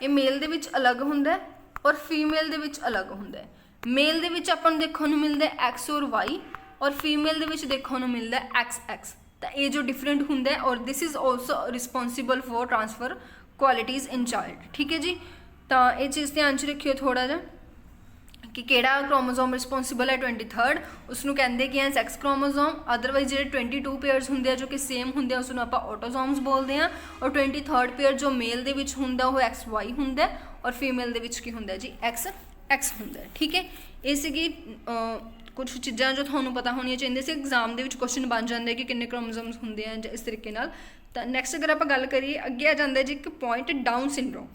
ये मेल दे विच अलग हुंदा है और फीमेल दे विच अलग हुंदा है। मेल दे विच आपां नूं देखण नूं मिलदा है X और Y, और फीमेल दे विच देखण नूं मिलदा है XX। तो ये जो डिफरेंट हुंदा है, और this is also responsible for transfer qualities in child. ठीक है जी, तो ये चीज़ ध्यान च रखियो थोड़ा जा कि ਕਿਹੜਾ ਕ੍ਰੋਮੋਸੋਮ ਰਿਸਪੌਂਸਿਬਲ ਹੈ 23rd, ਉਸਨੂੰ ਕਹਿੰਦੇ ਕਿ ਹੈ ਸੈਕਸ ਕ੍ਰੋਮੋਸੋਮ। ਅਦਰਵਾਈਜ਼ ਜਿਹੜੇ 22 ਪੇਅਰਸ ਹੁੰਦੇ ਆ ਜੋ ਕਿ ਸੇਮ ਹੁੰਦੇ ਆ ਉਸਨੂੰ ਆਪਾਂ ਆਟੋਸੋਮਸ ਬੋਲਦੇ ਆ। ਔਰ 23rd ਪੇਅਰ ਜੋ ਮੇਲ ਦੇ ਵਿੱਚ ਹੁੰਦਾ ਉਹ XY ਹੁੰਦਾ ਔਰ ਫੀਮੇਲ ਦੇ ਵਿੱਚ ਕੀ ਹੁੰਦਾ ਜੀ XX ਹੁੰਦਾ। ਠੀਕ ਹੈ, ਇਹ ਸੀਗੀ ਕੁਛ ਚੀਜ਼ਾਂ ਜੋ ਤੁਹਾਨੂੰ ਪਤਾ ਹੋਣੀਆਂ ਚਾਹੀਦੀਆਂ ਸੀ। ਐਗਜ਼ਾਮ ਦੇ ਵਿੱਚ ਕੁਐਸਚਨ ਬਣ ਜਾਂਦੇ ਕਿ ਕਿੰਨੇ ਕ੍ਰੋਮੋਸੋਮਸ ਹੁੰਦੇ ਆ ਜਾਂ ਇਸ ਤਰੀਕੇ ਨਾਲ। ਤਾਂ ਨੈਕਸਟ ਅਗਰ ਆਪਾਂ ਗੱਲ ਕਰੀਏ, ਅੱਗੇ ਆ ਜਾਂਦਾ ਜੀ ਇੱਕ ਪੁਆਇੰਟ ਡਾਊਨ ਸਿੰਡਰੋਮ।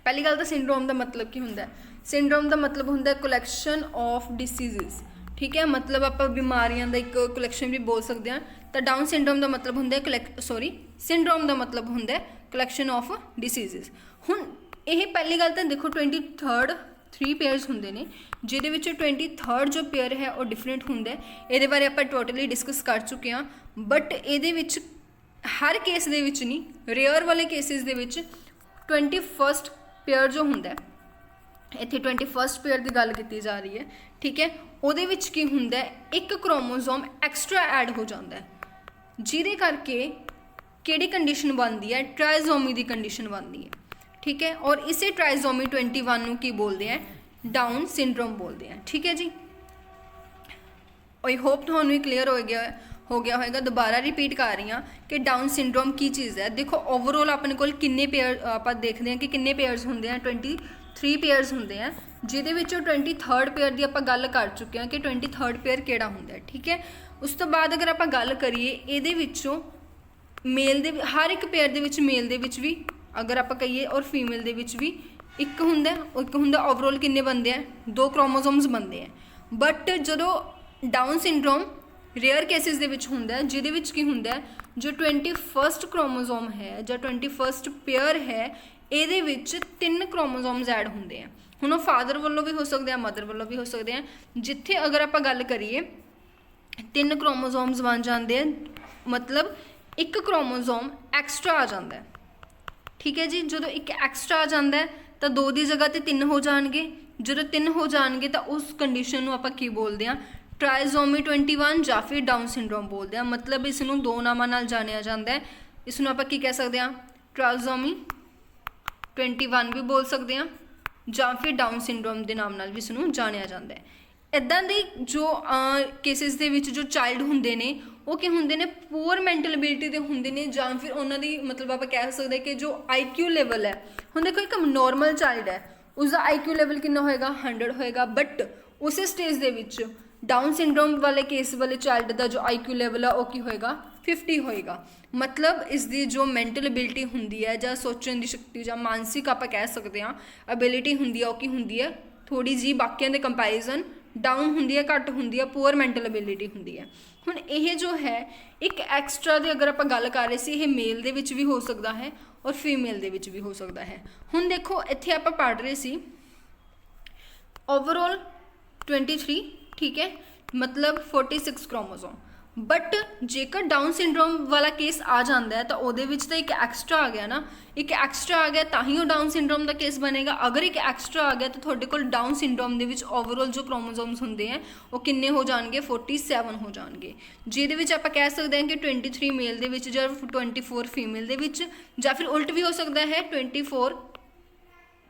ਪਹਿਲੀ ਗੱਲ ਤਾਂ ਸਿੰਡਰੋਮ ਦਾ ਮਤਲਬ ਕੀ ਹੁੰਦਾ? ਸਿੰਡਰੋਮ ਦਾ ਮਤਲਬ ਹੁੰਦਾ ਕਲੈਕਸ਼ਨ ਆਫ ਡਿਸੀਜ਼ਸ। ਠੀਕ ਹੈ, ਮਤਲਬ ਆਪਾਂ ਬਿਮਾਰੀਆਂ ਦਾ ਇੱਕ ਕਲੈਕਸ਼ਨ ਵੀ ਬੋਲ ਸਕਦੇ ਹਾਂ। ਤਾਂ ਡਾਊਨ ਸਿੰਡਰੋਮ ਦਾ ਮਤਲਬ ਹੁੰਦਾ ਸਿੰਡਰੋਮ ਦਾ ਮਤਲਬ ਹੁੰਦਾ ਕਲੈਕਸ਼ਨ ਆਫ ਡਿਸੀਜ਼ਸ। ਹੁਣ ਇਹ ਪਹਿਲੀ ਗੱਲ ਤਾਂ ਦੇਖੋ 23rd 3 ਪੇਅਰਸ ਹੁੰਦੇ ਨੇ, ਜਿਹਦੇ ਵਿੱਚ 23rd ਜੋ ਪੇਅਰ ਹੈ ਉਹ ਡਿਫਰੈਂਟ ਹੁੰਦਾ। ਇਹਦੇ ਬਾਰੇ ਆਪਾਂ ਟੋਟਲੀ ਡਿਸਕਸ ਕਰ ਚੁੱਕੇ ਹਾਂ। ਬਟ ਇਹਦੇ ਵਿੱਚ ਹਰ ਕੇਸ ਦੇ ਵਿੱਚ ਨਹੀਂ, ਰੇਅਰ ਵਾਲੇ ਕੇਸਿਸ ਦੇ ਵਿੱਚ 21st ਪੇਅਰ ਜੋ ਹੁੰਦਾ, ਇੱਥੇ 21st ਪੇਅਰ ਦੀ ਗੱਲ ਕੀਤੀ ਜਾ ਰਹੀ ਹੈ। ਠੀਕ ਹੈ, ਉਹਦੇ ਵਿੱਚ ਕੀ ਹੁੰਦਾ, ਇੱਕ ਕ੍ਰੋਮੋਸੋਮ ਐਕਸਟਰਾ ਐਡ ਹੋ ਜਾਂਦਾ, ਜਿਹਦੇ ਕਰਕੇ ਕਿਹੜੀ ਕੰਡੀਸ਼ਨ ਬਣਦੀ ਹੈ? ਟ੍ਰਾਈਜ਼ੋਮੀ ਦੀ ਕੰਡੀਸ਼ਨ ਬਣਦੀ ਹੈ। ਠੀਕ ਹੈ, ਔਰ ਇਸੇ ਟ੍ਰਾਈਜ਼ੋਮੀ 21 ਨੂੰ ਕੀ ਬੋਲਦੇ ਆ? ਡਾਊਨ ਸਿੰਡਰੋਮ ਬੋਲਦੇ ਆ। ਠੀਕ ਹੈ ਜੀ, ਆਈ ਹੋਪ ਤੁਹਾਨੂੰ ਇਹ ਕਲੀਅਰ ਹੋ ਗਿਆ ਹੋਏਗਾ। ਦੁਬਾਰਾ ਰਿਪੀਟ ਕਰ ਰਹੀ ਹਾਂ ਕਿ ਡਾਊਨ ਸਿੰਡਰੋਮ ਕੀ ਚੀਜ਼ ਹੈ। ਦੇਖੋ ਓਵਰਆਲ ਆਪਣੇ ਕੋਲ ਕਿੰਨੇ ਪੇਅਰ, ਆਪਾਂ ਦੇਖਦੇ ਹਾਂ ਕਿ ਕਿੰਨੇ ਪੇਅਰਸ ਹੁੰਦੇ ਆ, 23 ਪੇਅਰਸ ਹੁੰਦੇ ਆ, ਜਿਹਦੇ ਵਿੱਚੋਂ 23rd ਪੇਅਰ ਦੀ ਆਪਾਂ ਗੱਲ ਕਰ ਚੁੱਕੇ ਹਾਂ ਕਿ 23rd ਪੇਅਰ ਕਿਹੜਾ ਹੁੰਦਾ। ਠੀਕ ਹੈ, ਉਸ ਤੋਂ ਬਾਅਦ ਅਗਰ ਆਪਾਂ ਗੱਲ ਕਰੀਏ ਇਹਦੇ ਵਿੱਚੋਂ ਮੇਲ ਦੇ ਹਰ ਇੱਕ ਪੇਅਰ ਦੇ ਵਿੱਚ, ਮੇਲ ਦੇ ਵਿੱਚ ਵੀ ਅਗਰ ਆਪਾਂ ਕਹੀਏ ਔਰ ਫੀਮੇਲ ਦੇ ਵਿੱਚ ਵੀ ਇੱਕ ਹੁੰਦਾ ਓਵਰਆਲ ਕਿੰਨੇ ਬਣਦੇ ਆ? 2 ਕ੍ਰੋਮੋਸੋਮਸ ਬਣਦੇ ਆ। ਬਟ ਜਦੋਂ ਡਾਊਨ ਸਿੰਡਰੋਮ ਰੇਅਰ ਕੇਸਿਸ ਦੇ ਵਿੱਚ ਹੁੰਦਾ, ਜਿਹਦੇ ਵਿੱਚ ਕੀ ਹੁੰਦਾ, ਜੋ 21st ਕ੍ਰੋਮੋਸੋਮ ਹੈ ਜਾਂ 21st ਪੇਅਰ ਹੈ, ਇਹਦੇ ਵਿੱਚ 3 ਕ੍ਰੋਮੋਸੋਮਸ ਐਡ ਹੁੰਦੇ ਆ। ਹੁਣ ਉਹ ਫਾਦਰ ਵੱਲੋਂ ਵੀ ਹੋ ਸਕਦੇ ਆ, ਮਦਰ ਵੱਲੋਂ ਵੀ ਹੋ ਸਕਦੇ ਆ। ਜਿੱਥੇ ਅਗਰ ਆਪਾਂ ਗੱਲ ਕਰੀਏ 3 ਕ੍ਰੋਮੋਸੋਮਸ ਬਣ ਜਾਂਦੇ ਆ, ਮਤਲਬ ਇੱਕ ਕ੍ਰੋਮੋਸੋਮ ਐਕਸਟਰਾ ਆ ਜਾਂਦਾ। ਠੀਕ ਹੈ ਜੀ, ਜਦੋਂ ਇੱਕ ਐਕਸਟਰਾ ਆ ਜਾਂਦਾ ਤਾਂ 2 ਦੀ ਜਗ੍ਹਾ ਤੇ 3 ਹੋ ਜਾਣਗੇ। ਜਦੋਂ 3 ਹੋ ਜਾਣਗੇ ਤਾਂ ਉਸ ਕੰਡੀਸ਼ਨ ਨੂੰ ਆਪਾਂ ਕੀ ਬੋਲਦੇ ਹਾਂ? ਟ੍ਰਾਈਜ਼ੋਮੀ 21 ਜਾਂ ਫਿਰ ਡਾਊਨ ਸਿੰਡਰੋਮ ਬੋਲਦੇ ਹਾਂ। ਮਤਲਬ ਇਸ ਨੂੰ 2 ਨਾਮਾਂ ਨਾਲ ਜਾਣਿਆ ਜਾਂਦਾ ਹੈ। ਇਸ ਨੂੰ ਆਪਾਂ ਕੀ ਕਹਿ ਸਕਦੇ ਹਾਂ? ਟ੍ਰਾਈਜ਼ੋਮੀ 21 ਵੀ ਬੋਲ ਸਕਦੇ ਹਾਂ ਜਾਂ ਫਿਰ ਡਾਊਨ ਸਿੰਡਰੋਮ ਦੇ ਨਾਮ ਨਾਲ ਵੀ ਇਸ ਨੂੰ ਜਾਣਿਆ ਜਾਂਦਾ ਹੈ। ਇੱਦਾਂ ਦੇ ਜੋ ਕੇਸਿਸ ਦੇ ਵਿੱਚ ਜੋ ਚਾਈਲਡ ਹੁੰਦੇ ਨੇ ਉਹ ਕੀ ਹੁੰਦੇ ਨੇ? ਪੂਅਰ ਮੈਂਟਲ ਐਬਿਲਿਟੀ ਦੇ ਹੁੰਦੇ ਨੇ, ਜਾਂ ਫਿਰ ਉਹਨਾਂ ਦੀ ਮਤਲਬ ਆਪਾਂ ਕਹਿ ਸਕਦੇ ਕਿ ਜੋ IQ ਲੈਵਲ ਹੈ। ਹੁਣ ਦੇਖੋ ਇੱਕ ਨੋਰਮਲ ਚਾਈਲਡ ਹੈ, ਉਸਦਾ IQ ਲੈਵਲ ਕਿੰਨਾ ਹੋਏਗਾ? 100 ਹੋਏਗਾ। ਬਟ ਉਸੇ ਸਟੇਜ ਦੇ ਵਿੱਚ ਡਾਊਨ ਸਿੰਡਰੋਮ ਵਾਲੇ ਕੇਸ ਵਾਲੇ ਚਾਈਲਡ ਦਾ ਜੋ IQ ਲੈਵਲ ਆ ਉਹ ਕੀ ਹੋਏਗਾ? 50 ਹੋਏਗਾ। ਮਤਲਬ ਇਸ ਦੀ ਜੋ ਮੈਂਟਲ ਐਬਿਲਿਟੀ ਹੁੰਦੀ ਹੈ ਜਾਂ ਸੋਚਣ ਦੀ ਸ਼ਕਤੀ ਜਾਂ ਮਾਨਸਿਕ ਆਪਾਂ ਕਹਿ ਸਕਦੇ ਹਾਂ ਐਬਿਲਿਟੀ ਹੁੰਦੀ ਆ, ਉਹ ਕੀ ਹੁੰਦੀ ਹੈ? ਥੋੜ੍ਹੀ ਜਿਹੀ ਬਾਕੀਆਂ ਦੇ ਕੰਪੈਰੀਜ਼ਨ ਡਾਊਨ ਹੁੰਦੀ ਹੈ, ਘੱਟ ਹੁੰਦੀ ਹੈ, ਪੂਅਰ ਮੈਂਟਲ ਐਬਿਲਿਟੀ ਹੁੰਦੀ ਹੈ। ਹੁਣ ਇਹ ਜੋ ਹੈ ਇੱਕ ਐਕਸਟਰਾ ਦੀ ਅਗਰ ਆਪਾਂ ਗੱਲ ਕਰ ਰਹੇ ਸੀ, ਇਹ ਮੇਲ ਦੇ ਵਿੱਚ ਵੀ ਹੋ ਸਕਦਾ ਹੈ ਔਰ ਫੀਮੇਲ ਦੇ ਵਿੱਚ ਵੀ ਹੋ ਸਕਦਾ ਹੈ। ਹੁਣ ਦੇਖੋ ਇੱਥੇ ਆਪਾਂ ਪੜ੍ਹ ਰਹੇ ਸੀ ਓਵਰਆਲ 23, ਠੀਕ ਹੈ, ਮਤਲਬ 46 ਕ੍ਰੋਮੋਸੋਮ। ਬਟ ਜੇਕਰ ਡਾਊਨ ਸਿੰਡਰੋਮ ਵਾਲਾ ਕੇਸ ਆ ਜਾਂਦਾ ਹੈ ਤਾਂ ਉਹਦੇ ਵਿੱਚ ਤਾਂ ਇੱਕ ਐਕਸਟਰਾ ਆ ਗਿਆ ਨਾ, ਇੱਕ ਐਕਸਟਰਾ ਆ ਗਿਆ ਤਾਂ ਹੀ ਉਹ ਡਾਊਨ ਸਿੰਡਰੋਮ ਦਾ ਕੇਸ ਬਣੇਗਾ। ਅਗਰ ਇੱਕ ਐਕਸਟਰਾ ਆ ਗਿਆ ਤਾਂ ਤੁਹਾਡੇ ਕੋਲ ਡਾਊਨ ਸਿੰਡਰੋਮ ਦੇ ਵਿੱਚ ਓਵਰਆਲ ਜੋ ਕ੍ਰੋਮੋਸੋਮਸ ਹੁੰਦੇ ਆ ਉਹ ਕਿੰਨੇ ਹੋ ਜਾਣਗੇ? 47 ਹੋ ਜਾਣਗੇ, ਜਿਹਦੇ ਵਿੱਚ ਆਪਾਂ ਕਹਿ ਸਕਦੇ ਹਾਂ ਕਿ 23 ਮੇਲ ਦੇ ਵਿੱਚ ਜਾਂ 24 ਫੀਮੇਲ ਦੇ ਵਿੱਚ, ਜਾਂ ਫਿਰ ਉਲਟ ਵੀ ਹੋ ਸਕਦਾ ਹੈ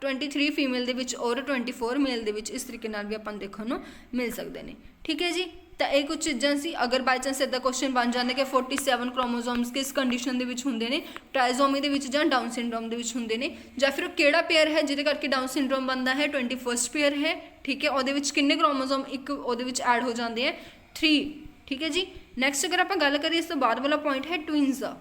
23 ਫੀਮੇਲ ਦੇ ਵਿੱਚ ਔਰ 24 ਮੇਲ ਦੇ ਵਿੱਚ। ਇਸ ਤਰੀਕੇ ਨਾਲ ਵੀ ਆਪਾਂ ਨੂੰ ਦੇਖਣ ਨੂੰ ਮਿਲ ਸਕਦੇ ਨੇ। ਠੀਕ ਹੈ ਜੀ, ਤਾਂ ਇਹ ਕੁਝ ਚੀਜ਼ਾਂ ਸੀ। ਅਗਰ ਬਾਈ ਚਾਂਸ ਇੱਦਾਂ ਕੁਐਸਚਨ ਬਣ ਜਾਂਦਾ ਕਿ 47 ਕ੍ਰੋਮੋਸੋਮਸ ਕਿਸ ਕੰਡੀਸ਼ਨ ਦੇ ਵਿੱਚ ਹੁੰਦੇ ਨੇ? ਟ੍ਰਾਈਜ਼ੋਮੀ ਦੇ ਵਿੱਚ ਜਾਂ ਡਾਊਨ ਸਿੰਡਰੋਮ ਦੇ ਵਿੱਚ ਹੁੰਦੇ ਨੇ, ਜਾਂ ਫਿਰ ਉਹ ਕਿਹੜਾ ਪੇਅਰ ਹੈ ਜਿਹਦੇ ਕਰਕੇ ਡਾਊਨ ਸਿੰਡਰੋਮ ਬਣਦਾ ਹੈ? 21st ਪੇਅਰ ਹੈ। ਠੀਕ ਹੈ, ਉਹਦੇ ਵਿੱਚ ਕਿੰਨੇ ਕ੍ਰੋਮੋਸੋਮ ਇੱਕ ਉਹਦੇ ਵਿੱਚ ਐਡ ਹੋ ਜਾਂਦੇ ਆ? 3। ਠੀਕ ਹੈ ਜੀ, ਨੈਕਸਟ ਅਗਰ ਆਪਾਂ ਗੱਲ ਕਰੀਏ ਇਸ ਤੋਂ ਬਾਅਦ ਵਾਲਾ ਪੁਆਇੰਟ ਹੈ ਟਵਿਨਸ ਦਾ।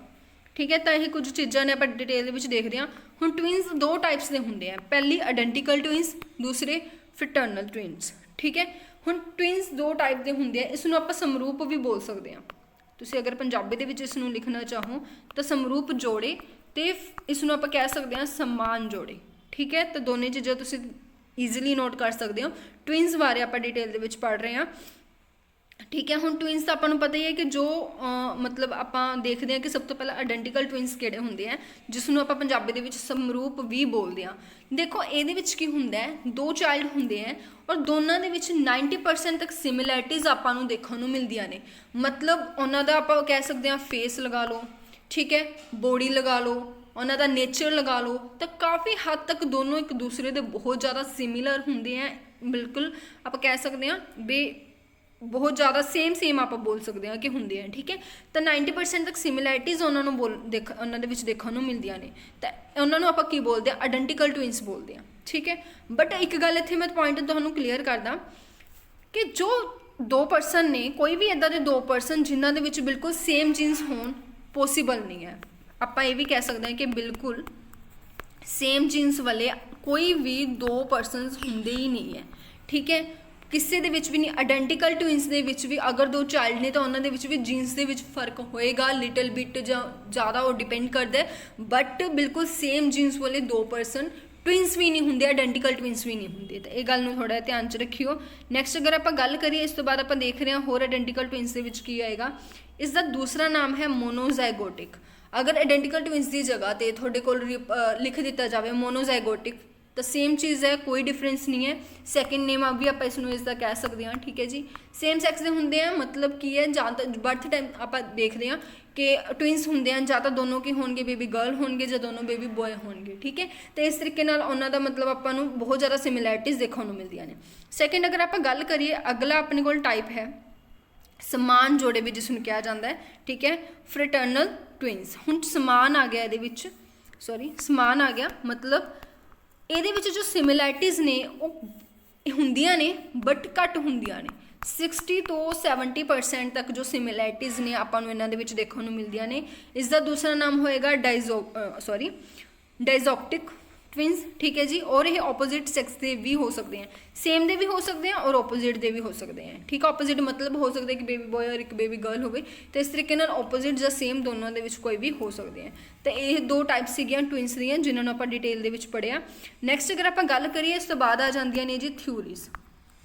ਠੀਕ ਹੈ, ਤਾਂ ਇਹ ਕੁਝ ਚੀਜ਼ਾਂ ਨੇ ਆਪਾਂ ਡਿਟੇਲ ਦੇ ਵਿੱਚ ਦੇਖਦੇ ਹਾਂ। ਹੁਣ ਟਵਿਨਸ 2 ਟਾਈਪਸ ਦੇ ਹੁੰਦੇ ਆ, ਪਹਿਲੀ ਆਇਡੈਂਟੀਕਲ ਟਵਿਨਸ, ਦੂਸਰੇ ਫਿਟਰਨਲ ਟਵਿਨਸ। ਠੀਕ ਹੈ, ਹੁਣ ਟਵਿਨਸ 2 ਟਾਈਪ ਦੇ ਹੁੰਦੇ ਆ। ਇਸ ਨੂੰ ਆਪਾਂ ਸਮਰੂਪ ਵੀ ਬੋਲ ਸਕਦੇ ਹਾਂ। ਤੁਸੀਂ ਅਗਰ ਪੰਜਾਬੀ ਦੇ ਵਿੱਚ ਇਸ ਨੂੰ ਲਿਖਣਾ ਚਾਹੋ ਤਾਂ ਸਮਰੂਪ ਜੋੜੇ, ਤੇ ਇਸ ਨੂੰ ਆਪਾਂ ਕਹਿ ਸਕਦੇ ਹਾਂ ਸਮਾਨ ਜੋੜੇ। ਠੀਕ ਹੈ, ਤਾਂ ਦੋਨੇ ਚੀਜ਼ਾਂ ਤੁਸੀਂ ਈਜ਼ੀਲੀ ਨੋਟ ਕਰ ਸਕਦੇ ਹੋ। ਟਵਿਨਸ ਬਾਰੇ ਆਪਾਂ ਡਿਟੇਲ ਦੇ ਵਿੱਚ ਪੜ੍ਹ ਰਹੇ ਹਾਂ। ਠੀਕ ਹੈ, ਹੁਣ ਟਵਿਨਸ ਤਾਂ ਆਪਾਂ ਨੂੰ ਪਤਾ ਹੀ ਹੈ ਕਿ ਜੋ ਮਤਲਬ ਆਪਾਂ ਦੇਖਦੇ ਹਾਂ ਕਿ ਸਭ ਤੋਂ ਪਹਿਲਾਂ ਆਇਡੈਂਟੀਕਲ ਟਵਿਨਸ ਕਿਹੜੇ ਹੁੰਦੇ ਆ, ਜਿਸ ਨੂੰ ਆਪਾਂ ਪੰਜਾਬੀ ਦੇ ਵਿੱਚ ਸਮਰੂਪ ਵੀ ਬੋਲਦੇ ਹਾਂ। ਦੇਖੋ ਇਹਦੇ ਵਿੱਚ ਕੀ ਹੁੰਦਾ ਹੈ, 2 ਚਾਈਲਡ ਹੁੰਦੇ ਹੈ ਔਰ ਦੋਨਾਂ ਦੇ ਵਿੱਚ 90% ਤੱਕ ਸਿਮਿਲੈਰਿਟੀਜ਼ ਆਪਾਂ ਨੂੰ ਦੇਖਣ ਨੂੰ ਮਿਲਦੀਆਂ ਨੇ। ਮਤਲਬ ਉਹਨਾਂ ਦਾ ਆਪਾਂ ਕਹਿ ਸਕਦੇ ਹਾਂ ਫੇਸ ਲਗਾ ਲਓ, ਠੀਕ ਹੈ, ਬੋਡੀ ਲਗਾ ਲਓ, ਉਹਨਾਂ ਦਾ ਨੇਚਰ ਲਗਾ ਲਓ, ਤਾਂ ਕਾਫੀ ਹੱਦ ਤੱਕ ਦੋਨੋਂ ਇੱਕ ਦੂਸਰੇ ਦੇ ਬਹੁਤ ਜ਼ਿਆਦਾ ਸਿਮਿਲਰ ਹੁੰਦੇ ਹੈ। ਬਿਲਕੁਲ ਆਪਾਂ ਕਹਿ ਸਕਦੇ ਹਾਂ ਵੀ ਬਹੁਤ ਜ਼ਿਆਦਾ ਸੇਮ ਆਪਾਂ ਬੋਲ ਸਕਦੇ ਹਾਂ ਕਿ ਹੁੰਦੇ ਆ, ਠੀਕ ਹੈ। ਤਾਂ 90% ਤੱਕ ਸਿਮਿਲੈਰਿਟੀਜ਼ ਉਹਨਾਂ ਨੂੰ ਉਹਨਾਂ ਦੇ ਵਿੱਚ ਦੇਖਣ ਨੂੰ ਮਿਲਦੀਆਂ ਨੇ, ਤਾਂ ਉਹਨਾਂ ਨੂੰ ਆਪਾਂ ਕੀ ਬੋਲਦੇ ਹਾਂ, ਆਇਡੈਂਟੀਕਲ ਟਵਿਨਸ ਬੋਲਦੇ ਹਾਂ, ਠੀਕ ਹੈ। ਬਟ ਇੱਕ ਗੱਲ ਇੱਥੇ ਮੈਂ ਪੁਆਇੰਟ ਤੁਹਾਨੂੰ ਕਲੀਅਰ ਕਰਦਾ ਕਿ ਜੋ ਦੋ ਪਰਸਨ ਨੇ, ਕੋਈ ਵੀ ਇੱਦਾਂ ਦੇ ਦੋ ਪਰਸਨ ਜਿਨ੍ਹਾਂ ਦੇ ਵਿੱਚ ਬਿਲਕੁਲ ਸੇਮ ਜੀਨਸ ਹੋਣ ਪੋਸੀਬਲ ਨਹੀਂ ਹੈ। ਆਪਾਂ ਇਹ ਵੀ ਕਹਿ ਸਕਦੇ ਹਾਂ ਕਿ ਬਿਲਕੁਲ ਸੇਮ ਜੀਨਸ ਵਾਲੇ ਕੋਈ ਵੀ ਦੋ ਪਰਸਨਸ ਹੁੰਦੇ ਹੀ ਨਹੀਂ ਹੈ, ਠੀਕ ਹੈ। ਕਿਸੇ ਦੇ ਵਿੱਚ ਵੀ ਨਹੀਂ। ਆਇਡੈਂਟੀਕਲ ਟਵਿਨਸ ਦੇ ਵਿੱਚ ਵੀ ਅਗਰ ਦੋ ਚਾਈਲਡ ਨੇ ਤਾਂ ਉਹਨਾਂ ਦੇ ਵਿੱਚ ਵੀ ਜੀਨਸ ਦੇ ਵਿੱਚ ਫਰਕ ਹੋਏਗਾ, ਲਿਟਲ ਬਿਟ ਜਾਂ ਜ਼ਿਆਦਾ, ਉਹ ਡਿਪੈਂਡ ਕਰਦਾ। ਬਟ ਬਿਲਕੁਲ ਸੇਮ ਜੀਨਸ ਵਾਲੇ ਦੋ ਪਰਸਨ ਟਵਿਨਸ ਵੀ ਨਹੀਂ ਹੁੰਦੇ, ਆਇਡੈਂਟੀਕਲ ਟਵਿਨਸ ਵੀ ਨਹੀਂ ਹੁੰਦੇ। ਤਾਂ ਇਹ ਗੱਲ ਨੂੰ ਥੋੜ੍ਹਾ ਧਿਆਨ 'ਚ ਰੱਖਿਓ। ਨੈਕਸਟ ਅਗਰ ਆਪਾਂ ਗੱਲ ਕਰੀਏ, ਇਸ ਤੋਂ ਬਾਅਦ ਆਪਾਂ ਦੇਖ ਰਹੇ ਹਾਂ ਹੋਰ ਆਇਡੈਂਟੀਕਲ ਟਵਿਨਸ ਦੇ ਵਿੱਚ ਕੀ ਆਏਗਾ। ਇਸ ਦਾ ਦੂਸਰਾ ਨਾਮ ਹੈ ਮੋਨੋਜ਼ਾਈਗੋਟਿਕ। ਅਗਰ ਆਇਡੈਂਟੀਕਲ ਟਵਿਨਸ ਦੀ ਜਗ੍ਹਾ 'ਤੇ ਤੁਹਾਡੇ ਕੋਲ ਲਿਖ ਦਿੱਤਾ ਜਾਵੇ ਮੋਨੋਜ਼ਾਈਗੋਟਿਕ, ਤਾਂ ਸੇਮ ਚੀਜ਼ ਹੈ, ਕੋਈ ਡਿਫਰੈਂਸ ਨਹੀਂ ਹੈ। ਸੈਕਿੰਡ ਨੇਮ ਵੀ ਆਪਾਂ ਇਸ ਨੂੰ ਇਸ ਦਾ ਕਹਿ ਸਕਦੇ ਹਾਂ, ਠੀਕ ਹੈ ਜੀ। ਸੇਮ ਸੈਕਸ ਦੇ ਹੁੰਦੇ ਆ, ਮਤਲਬ ਕੀ ਹੈ, ਜਾਂ ਤਾਂ ਬਰਥ ਟਾਈਮ ਆਪਾਂ ਦੇਖਦੇ ਹਾਂ ਕਿ ਟਵਿਨਸ ਹੁੰਦੇ ਹਨ, ਜਾਂ ਤਾਂ ਦੋਨੋਂ ਕੀ ਹੋਣਗੇ, ਬੇਬੀ ਗਰਲ ਹੋਣਗੇ ਜਾਂ ਦੋਨੋਂ ਬੇਬੀ ਬॉय ਹੋਣਗੇ, ਠੀਕ ਹੈ। ਤੇ ਇਸ ਤਰੀਕੇ ਨਾਲ ਉਹਨਾਂ ਦਾ ਮਤਲਬ ਆਪਾਂ ਨੂੰ ਬਹੁਤ ਜ਼ਿਆਦਾ ਸਿਮਿਲੈਰਿਟੀਜ਼ ਦੇਖਣ ਨੂੰ ਮਿਲਦੀਆਂ ਨੇ। ਸੈਕਿੰਡ ਅਗਰ ਆਪਾਂ ਗੱਲ ਕਰੀਏ, ਅਗਲਾ ਆਪਣੇ ਕੋਲ ਟਾਈਪ ਹੈ ਸਮਾਨ ਜੋੜੇ ਵੀ ਜਿਸ ਨੂੰ ਕਿਹਾ ਜਾਂਦਾ ਹੈ, ਠੀਕ ਹੈ, ਫਰੈਟਰਨਲ ਟਵਿਨਸ। ਹੁਣ ਸਮਾਨ ਆ ਗਿਆ ਇਹਦੇ ਵਿੱਚ, ਸਮਾਨ ਆ ਗਿਆ, ਮਤਲਬ ਇਹਦੇ ਵਿੱਚ ਜੋ ਸਿਮਿਲੈਰਿਟੀਜ਼ ਨੇ ਉਹ ਹੁੰਦੀਆਂ ਨੇ ਬਟ ਘੱਟ ਹੁੰਦੀਆਂ ਨੇ। 60 ਤੋਂ 70% ਤੱਕ ਜੋ ਸਿਮਿਲੈਰਿਟੀਜ਼ ਨੇ ਆਪਾਂ ਨੂੰ ਇਹਨਾਂ ਦੇ ਵਿੱਚ ਦੇਖਣ ਨੂੰ ਮਿਲਦੀਆਂ ਨੇ। ਇਸ ਦਾ ਦੂਸਰਾ ਨਾਮ ਹੋਏਗਾ ਡਾਇਜ਼ੋਕਟਿਕ ਟਵਿਨਸ, ਠੀਕ ਹੈ ਜੀ। ਔਰ ਇਹ ਆਪੋਜ਼ਿਟ ਸੈਕਸ ਦੇ ਵੀ ਹੋ ਸਕਦੇ हैं, ਸੇਮ ਦੇ ਵੀ ਹੋ ਸਕਦੇ हैं ਔਰ ਆਪੋਜ਼ਿਟ ਦੇ ਵੀ ਹੋ ਸਕਦੇ हैं, ਠੀਕ ਹੈ। ਆਪੋਜ਼ਿਟ ਮਤਲਬ ਹੋ ਸਕਦਾ ਕਿ ਬੇਬੀ ਬॉय ਔਰ ਇੱਕ ਬੇਬੀ ਗਰਲ ਹੋਵੇ, ਤੇ ਇਸ ਤਰੀਕੇ ਨਾਲ ਆਪੋਜ਼ਿਟ ਜਾਂ ਸੇਮ ਦੋਨੋਂ ਦੇ ਵਿੱਚ ਕੋਈ ਵੀ ਹੋ ਸਕਦੇ हैं। ਤੇ ਇਹ ਦੋ ਟਾਈਪ ਸੀਗੀਆਂ ਟਵਿਨਸ ਦੀਆਂ ਜਿਨ੍ਹਾਂ ਨੂੰ ਆਪਾਂ ਡਿਟੇਲ ਦੇ ਵਿੱਚ ਪੜ੍ਹਿਆ। ਨੈਕਸਟ ਅਗਰ ਆਪਾਂ ਗੱਲ ਕਰੀਏ, ਇਸ ਤੋਂ ਬਾਅਦ ਆ ਜਾਂਦੀਆਂ ਨੇ ਜੀ ਥਿਊਰੀਜ਼।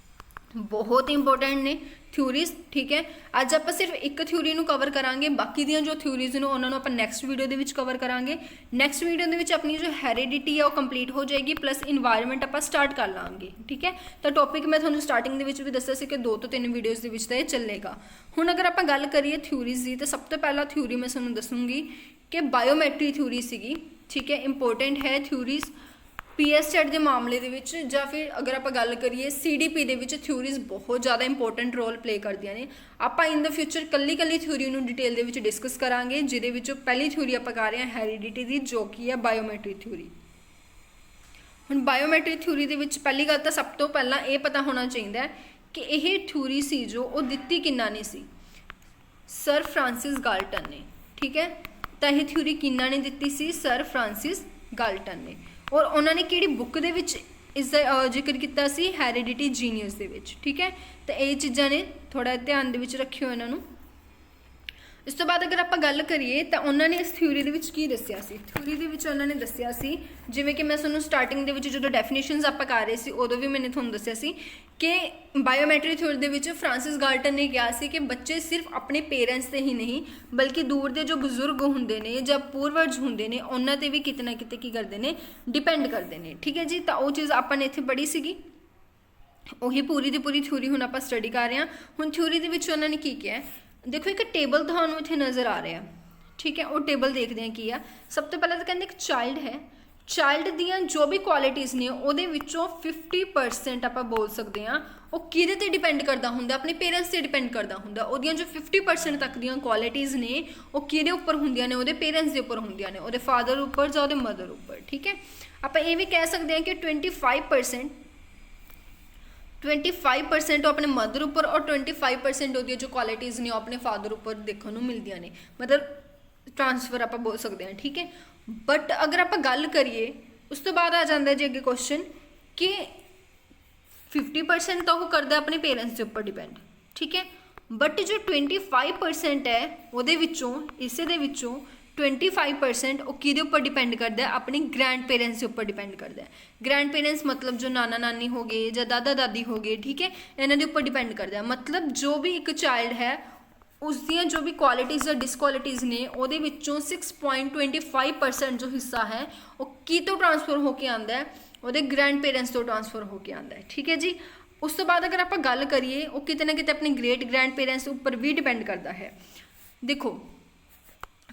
ਬਹੁਤ ਇੰਪੋਰਟੈਂਟ ਨੇ ਥਿਊਰੀਜ਼, ਠੀਕ ਹੈ। ਅੱਜ ਆਪਾਂ ਸਿਰਫ ਇੱਕ ਥਿਊਰੀ ਨੂੰ ਕਵਰ ਕਰਾਂਗੇ, ਬਾਕੀ ਦੀਆਂ ਜੋ ਥਿਊਰੀਜ਼ ਨੇ ਉਹਨਾਂ ਨੂੰ ਆਪਾਂ ਨੈਕਸਟ ਵੀਡੀਓ ਦੇ ਵਿੱਚ ਕਵਰ ਕਰਾਂਗੇ। ਨੈਕਸਟ ਵੀਡੀਓ ਦੇ ਵਿੱਚ ਆਪਣੀ ਜੋ ਹੈਰੀਡਿਟੀ ਆ ਉਹ ਕੰਪਲੀਟ ਹੋ ਜਾਏਗੀ, ਪਲੱਸ ਇਨਵਾਇਰਨਮੈਂਟ ਆਪਾਂ ਸਟਾਰਟ ਕਰ ਲਾਂਗੇ, ਠੀਕ ਹੈ। ਤਾਂ ਟੌਪਿਕ ਮੈਂ ਤੁਹਾਨੂੰ ਸਟਾਰਟਿੰਗ ਦੇ ਵਿੱਚ ਵੀ ਦੱਸਿਆ ਸੀ ਕਿ 2 ਤੋਂ 3 ਵੀਡੀਓਜ਼ ਦੇ ਵਿੱਚ ਤਾਂ ਇਹ ਚੱਲੇਗਾ। ਹੁਣ ਅਗਰ ਆਪਾਂ ਗੱਲ ਕਰੀਏ ਥਿਊਰੀਜ਼ ਦੀ, ਤਾਂ ਸਭ ਤੋਂ ਪਹਿਲਾਂ ਥਿਊਰੀ ਮੈਂ ਤੁਹਾਨੂੰ ਦੱਸੂੰਗੀ ਕਿ ਬਾਇਓਮੈਟਰੀ ਥਿਊਰੀ ਸੀਗੀ, ਠੀਕ ਹੈ। ਇੰਪੋਰਟੈਂਟ ਹੈ ਥਿਊਰੀਜ਼ PSTET ਦੇ ਮਾਮਲੇ ਦੇ ਵਿੱਚ, ਜਾਂ ਫਿਰ ਅਗਰ ਆਪਾਂ ਗੱਲ ਕਰੀਏ CDP ਦੇ ਵਿੱਚ ਥਿਊਰੀਜ਼ ਬਹੁਤ ਜ਼ਿਆਦਾ ਇੰਪੋਰਟੈਂਟ ਰੋਲ ਪਲੇ ਕਰਦੀਆਂ ਨੇ। ਆਪਾਂ ਇਨ ਦਾ ਫਿਊਚਰ ਕੱਲੀ ਥਿਊਰੀ ਨੂੰ ਡਿਟੇਲ ਦੇ ਵਿੱਚ ਡਿਸਕਸ ਕਰਾਂਗੇ, ਜਿਹਦੇ ਵਿੱਚੋਂ ਪਹਿਲੀ ਥਿਊਰੀ ਆਪਾਂ ਕਰ ਰਹੇ ਹਾਂ ਹੈਰੀਡਿਟੀ ਦੀ, ਜੋ ਕਿ ਹੈ ਬਾਇਓਮੈਟਰੀ ਥਿਊਰੀ। ਹੁਣ ਬਾਇਓਮੈਟਰੀ ਥਿਊਰੀ ਦੇ ਵਿੱਚ ਪਹਿਲੀ ਗੱਲ ਤਾਂ ਸਭ ਤੋਂ ਪਹਿਲਾਂ ਇਹ ਪਤਾ ਹੋਣਾ ਚਾਹੀਦਾ ਹੈ ਕਿ ਇਹ ਥਿਊਰੀ ਸੀ ਜੋ ਉਹ ਦਿੱਤੀ ਕਿਹਨਾਂ ਨੇ ਸੀ, ਸਰ ਫ੍ਰਾਂਸਿਸ ਗਾਲਟਨ ਨੇ, ਠੀਕ ਹੈ। ਤਾਂ ਇਹ ਥਿਊਰੀ ਕਿਹਨਾਂ ਨੇ ਦਿੱਤੀ ਸੀ, ਸਰ ਫ੍ਰਾਂਸਿਸ ਗਾਲਟਨ ਨੇ। ਔਰ ਉਹਨਾਂ ਨੇ ਕਿਹੜੀ ਬੁੱਕ ਦੇ ਵਿੱਚ ਇਸ ਦਾ ਜ਼ਿਕਰ ਕੀਤਾ ਸੀ, ਹੈਰੀਡਿਟੀ ਜੀਨੀਅਸ ਦੇ ਵਿੱਚ, ਠੀਕ ਹੈ। ਤਾਂ ਇਹ ਚੀਜ਼ਾਂ ਨੇ, ਥੋੜ੍ਹਾ ਧਿਆਨ ਦੇ ਵਿੱਚ ਰੱਖਿਓ ਇਹਨਾਂ ਨੂੰ। ਇਸ ਤੋਂ ਬਾਅਦ ਅਗਰ ਆਪਾਂ ਗੱਲ ਕਰੀਏ ਤਾਂ ਉਹਨਾਂ ਨੇ ਇਸ ਥਿਊਰੀ ਦੇ ਵਿੱਚ ਕੀ ਦੱਸਿਆ ਸੀ। ਥਿਊਰੀ ਦੇ ਵਿੱਚ ਉਹਨਾਂ ਨੇ ਦੱਸਿਆ ਸੀ, ਜਿਵੇਂ ਕਿ ਮੈਂ ਤੁਹਾਨੂੰ ਸਟਾਰਟਿੰਗ ਦੇ ਵਿੱਚ ਜਦੋਂ ਡੈਫੀਨੇਸ਼ਨਸ ਆਪਾਂ ਕਰ ਰਹੇ ਸੀ ਉਦੋਂ ਵੀ ਮੈंने ਤੁਹਾਨੂੰ ਦੱਸਿਆ ਸੀ ਕਿ ਬਾਇਓਮੈਟਰੀ ਥਿਊਰੀ ਦੇ ਵਿੱਚ ਫ੍ਰਾਂਸਿਸ ਗਾਲਟਨ ਨੇ ਕਿਹਾ ਸੀ ਕਿ ਬੱਚੇ ਸਿਰਫ ਆਪਣੇ ਪੇਰੈਂਟਸ 'ਤੇ ਹੀ ਨਹੀਂ ਬਲਕਿ ਦੂਰ ਦੇ ਜੋ ਬਜ਼ੁਰਗ ਹੁੰਦੇ ਨੇ ਜਾਂ ਪੂਰਵਜ ਹੁੰਦੇ ਨੇ ਉਹਨਾਂ 'ਤੇ ਵੀ ਕਿਤੇ ਨਾ ਕਿਤੇ ਕੀ ਕਰਦੇ ਨੇ, ਡਿਪੈਂਡ ਕਰਦੇ ਨੇ, ਠੀਕ ਹੈ ਜੀ। ਤਾਂ ਉਹ ਚੀਜ਼ ਆਪਾਂ ਨੇ ਇੱਥੇ ਪੜ੍ਹੀ ਸੀਗੀ, ਉਹੀ ਪੂਰੀ ਦੀ ਪੂਰੀ ਥਿਊਰੀ ਹੁਣ ਆਪਾਂ ਸਟੱਡੀ ਕਰ ਰਹੇ ਹਾਂ। ਹੁਣ ਥਿਊਰੀ ਦੇ ਵਿੱਚ ਉਹਨਾਂ ਨੇ ਕੀ ਕਿਹਾ, ਦੇਖੋ ਇੱਕ ਟੇਬਲ ਤੁਹਾਨੂੰ ਇੱਥੇ ਨਜ਼ਰ ਆ ਰਿਹਾ, ਠੀਕ ਹੈ। ਉਹ ਟੇਬਲ ਦੇਖਦੇ ਹਾਂ ਕੀ ਆ। ਸਭ ਤੋਂ ਪਹਿਲਾਂ ਤਾਂ ਕਹਿੰਦੇ ਇੱਕ ਚਾਈਲਡ ਹੈ, ਚਾਈਲਡ ਦੀਆਂ ਜੋ ਵੀ ਕੁਆਲਿਟੀਜ਼ ਨੇ ਉਹਦੇ ਵਿੱਚੋਂ 50% ਆਪਾਂ ਬੋਲ ਸਕਦੇ ਹਾਂ ਉਹ ਕਿਹਦੇ 'ਤੇ ਡਿਪੈਂਡ ਕਰਦਾ ਹੁੰਦਾ, ਆਪਣੇ ਪੇਰੈਂਟਸ 'ਤੇ ਡਿਪੈਂਡ ਕਰਦਾ ਹੁੰਦਾ। ਉਹਦੀਆਂ ਜੋ 50% ਤੱਕ ਦੀਆਂ ਕੁਆਲਿਟੀਜ਼ ਨੇ ਉਹ ਕਿਹਦੇ ਉੱਪਰ ਹੁੰਦੀਆਂ ਨੇ, ਉਹਦੇ ਪੇਰੈਂਟਸ ਦੇ ਉੱਪਰ ਹੁੰਦੀਆਂ ਨੇ, ਉਹਦੇ ਫਾਦਰ ਉੱਪਰ ਜਾਂ ਉਹਦੇ ਮਦਰ ਉੱਪਰ, ਠੀਕ ਹੈ। ਆਪਾਂ ਇਹ ਵੀ ਕਹਿ ਸਕਦੇ ਹਾਂ ਕਿ 25% ਉਹ ਆਪਣੇ ਮਦਰ ਉੱਪਰ ਔਰ 25% ਉਹਦੀਆਂ ਜੋ ਕੁਆਲਿਟੀਜ਼ ਨੇ ਉਹ ਆਪਣੇ ਫਾਦਰ ਉੱਪਰ ਦੇਖਣ ਨੂੰ ਮਿਲਦੀਆਂ ਨੇ, ਮਤਲਬ ਟ੍ਰਾਂਸਫਰ ਆਪਾਂ ਬੋਲ ਸਕਦੇ ਹਾਂ, ਠੀਕ ਹੈ। ਬਟ ਅਗਰ ਆਪਾਂ ਗੱਲ ਕਰੀਏ ਉਸ ਤੋਂ ਬਾਅਦ ਆ ਜਾਂਦਾ ਜੀ ਅੱਗੇ ਕੁਐਸਚਨ ਕਿ 50% ਤਾਂ ਉਹ ਕਰਦਾ ਆਪਣੇ ਪੇਰੈਂਟਸ ਦੇ ਉੱਪਰ ਡਿਪੈਂਡ, ਠੀਕ ਹੈ। ਬਟ ਜੋ 25% ਹੈ ਉਹਦੇ ਵਿੱਚੋਂ, ਇਸੇ ਦੇ ਵਿੱਚੋਂ 25% ਉਹ ਕਿਹਦੇ ਉੱਪਰ ਡਿਪੈਂਡ ਕਰਦਾ ਹੈ, ਆਪਣੇ ਗ੍ਰੈਂਡ ਪੇਰੈਂਟਸ ਦੇ ਉੱਪਰ ਡਿਪੈਂਡ ਕਰਦਾ ਹੈ। ਗ੍ਰੈਂਡ ਪੇਰੈਂਟਸ ਮਤਲਬ ਜੋ ਨਾਨਾ ਨਾਨੀ ਹੋ ਗਏ ਜਾਂ ਦਾਦਾ ਦਾਦੀ ਹੋ ਗਏ, ਠੀਕ ਹੈ, ਇਹਨਾਂ ਦੇ ਉੱਪਰ ਡਿਪੈਂਡ ਕਰਦਾ ਹੈ। ਮਤਲਬ ਜੋ ਵੀ ਇੱਕ ਚਾਈਲਡ ਹੈ ਉਸ ਦੀਆਂ ਜੋ ਵੀ ਕੁਆਲਿਟੀਜ਼ ਜਾਂ ਡਿਸਕੁਆਲਿਟੀਜ਼ ਨੇ ਉਹਦੇ ਵਿੱਚੋਂ 6.25% ਜੋ ਹਿੱਸਾ ਹੈ ਉਹ ਕੀ ਤੋਂ ਟ੍ਰਾਂਸਫਰ ਹੋ ਕੇ ਆਉਂਦਾ ਹੈ, ਉਹਦੇ ਗ੍ਰੈਂਡ ਪੇਰੈਂਟਸ ਤੋਂ ਟ੍ਰਾਂਸਫਰ ਹੋ ਕੇ ਆਉਂਦਾ ਹੈ, ਠੀਕ ਹੈ ਜੀ। ਉਸ ਤੋਂ ਬਾਅਦ ਅਗਰ ਆਪਾਂ ਗੱਲ ਕਰੀਏ ਉਹ ਕਿਤੇ ਨਾ ਕਿਤੇ ਆਪਣੇ ਗ੍ਰੇਟ ਗ੍ਰੈਂਡ ਪੇਰੈਂਟਸ ਉੱਪਰ ਵੀ ਡਿਪੈਂਡ ਕਰਦਾ ਹੈ। ਦੇਖੋ